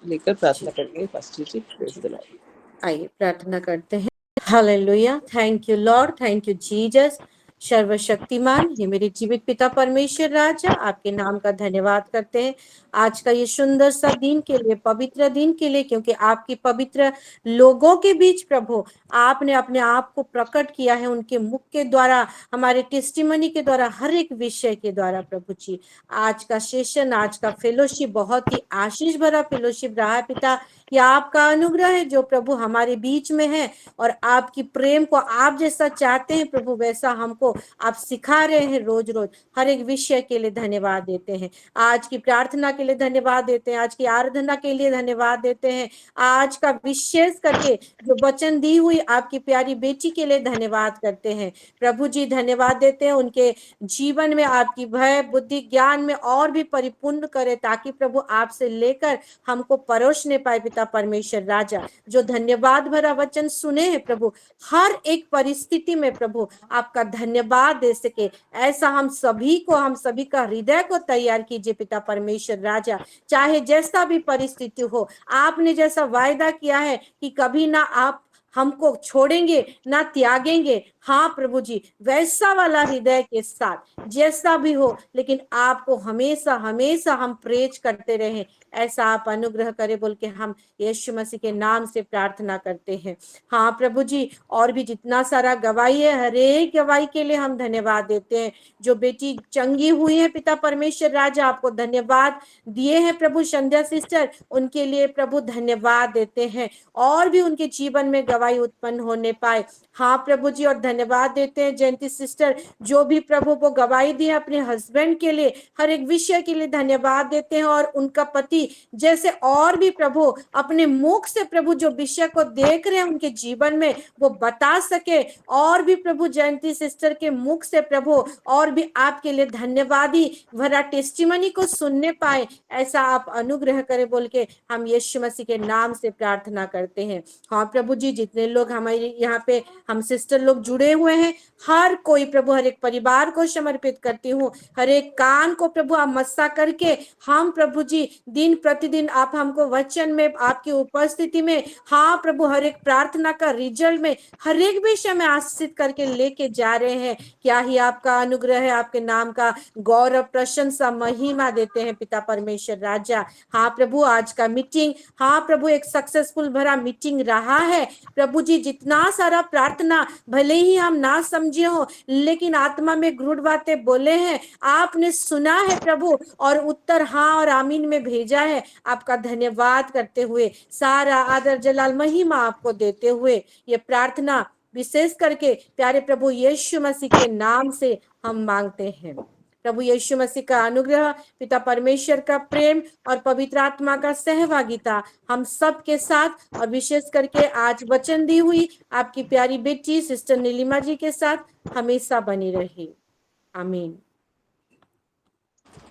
लेकर प्रार्थना करेंगे। Pastor ji, praise the Lord. आइए प्रार्थना करते हैं। Hallelujah. Thank you Lord, thank you Jesus. सर्वशक्तिमान ये मेरे जीवित पिता परमेश्वर राजा, आपके नाम का धन्यवाद करते हैं आज का ये सुंदर सा दिन के लिए, पवित्र दिन के लिए, क्योंकि आपकी पवित्र लोगों के बीच प्रभु आपने अपने आप को प्रकट किया है, उनके मुख के द्वारा, हमारे टेस्टिमनी के द्वारा, हर एक विषय के द्वारा। प्रभु जी आज का सेशन, आज का फेलोशिप बहुत ही आशीष भरा फेलोशिप रहा है पिता। ये आपका अनुग्रह है जो प्रभु हमारे बीच में है, और आपकी प्रेम को आप जैसा चाहते हैं प्रभु वैसा हमको आप सिखा रहे हैं रोज रोज। हर एक विषय के लिए धन्यवाद देते हैं। आज की प्रार्थना के लिए धन्यवाद देते हैं, आज की आराधना के लिए धन्यवाद देते हैं, आज का विशेष करके जो वचन दी हुई आपकी प्यारी बेटी के लिए धन्यवाद करते हैं। प्रभु जी धन्यवाद देते हैं, उनके जीवन में आपकी भय बुद्धि ज्ञान में और भी परिपूर्ण करे, ताकि प्रभु आपसे लेकर हमको परोसने पाए पिता परमेश्वर राजा। जो धन्यवाद भरा वचन सुने हैं प्रभु, हर एक परिस्थिति में प्रभु आपका धन्यवाद दे सके, ऐसा हम सभी का हृदय को तैयार कीजिए पिता परमेश्वर राजा। चाहे जैसा भी परिस्थिति हो, आपने जैसा वायदा किया है कि कभी ना आप हमको छोड़ेंगे ना त्यागेंगे। हाँ प्रभु जी, वैसा वाला हृदय के साथ जैसा भी हो, लेकिन आपको हमेशा हमेशा हम प्रेज करते रहे, ऐसा आप अनुग्रह करे बोल के हम यीशु मसीह के नाम से प्रार्थना करते हैं। हाँ प्रभु जी, और भी जितना सारा गवाही है, हर एक गवाही के लिए हम धन्यवाद देते हैं। जो बेटी चंगी हुई है पिता परमेश्वर राजा, आपको धन्यवाद दिए हैं प्रभु। संध्या सिस्टर, उनके लिए प्रभु धन्यवाद देते हैं, और भी उनके जीवन में गवाही उत्पन्न होने पाए। हाँ प्रभु जी, और धन्यवाद देते हैं जयंती सिस्टर, जो भी प्रभु को गवाही दी है अपने हस्बैंड के लिए, हर एक विषय के लिए धन्यवाद देते हैं। और उनका पति जैसे और भी प्रभु अपने मुख से प्रभु जो विषय को देख रहे हैं उनके जीवन में वो बता सके, और भी प्रभु जयंती सिस्टर के मुख से प्रभु और भी आपके लिए धन्यवादी भरा टेस्टिमनी को सुनने पाए, ऐसा आप अनुग्रह करे बोल के हम यीशु मसीह के नाम से प्रार्थना करते हैं। हाँ प्रभु जी, जितने लोग हमारे यहाँ पे हम सिस्टर लोग जुड़े हुए हैं, हर कोई प्रभु, हर एक परिवार को समर्पित करती हूँ, हर एक कान को प्रभु आप मस्सा करके हम प्रभु जी दिन प्रतिदिन आप हमको वचन में आपकी उपस्थिति में, हाँ प्रभु, हर एक प्रार्थना का रिजल्ट में, हर एक विषय में आशीषित करके लेके जा रहे हैं। क्या ही आपका अनुग्रह है, आपके नाम का गौरव प्रशंसा महिमा देते हैं पिता परमेश्वर राजा। हाँ प्रभु, आज का मीटिंग, हाँ प्रभु, एक सक्सेसफुल भरा मीटिंग रहा है प्रभु जी। जितना सारा प्रार्थना भले ही हम ना समझे हो, लेकिन आत्मा में गूढ़ बातें बोले हैं, आपने सुना है प्रभु, और उत्तर हाँ और आमीन में भेजा है। आपका धन्यवाद करते हुए, सारा आदर जलाल महिमा आपको देते हुए, ये प्रार्थना विशेष करके प्यारे प्रभु यीशु मसीह के नाम से हम मांगते हैं। प्रभु यीशु मसीह का अनुग्रह, पिता परमेश्वर का प्रेम और पवित्र आत्मा का सहभागिता हम सब के साथ, और विशेष करके आज वचन दी हुई आपकी प्यारी बेटी सिस्टर नीलिमा जी के साथ हमेशा बनी रहे। आमीन।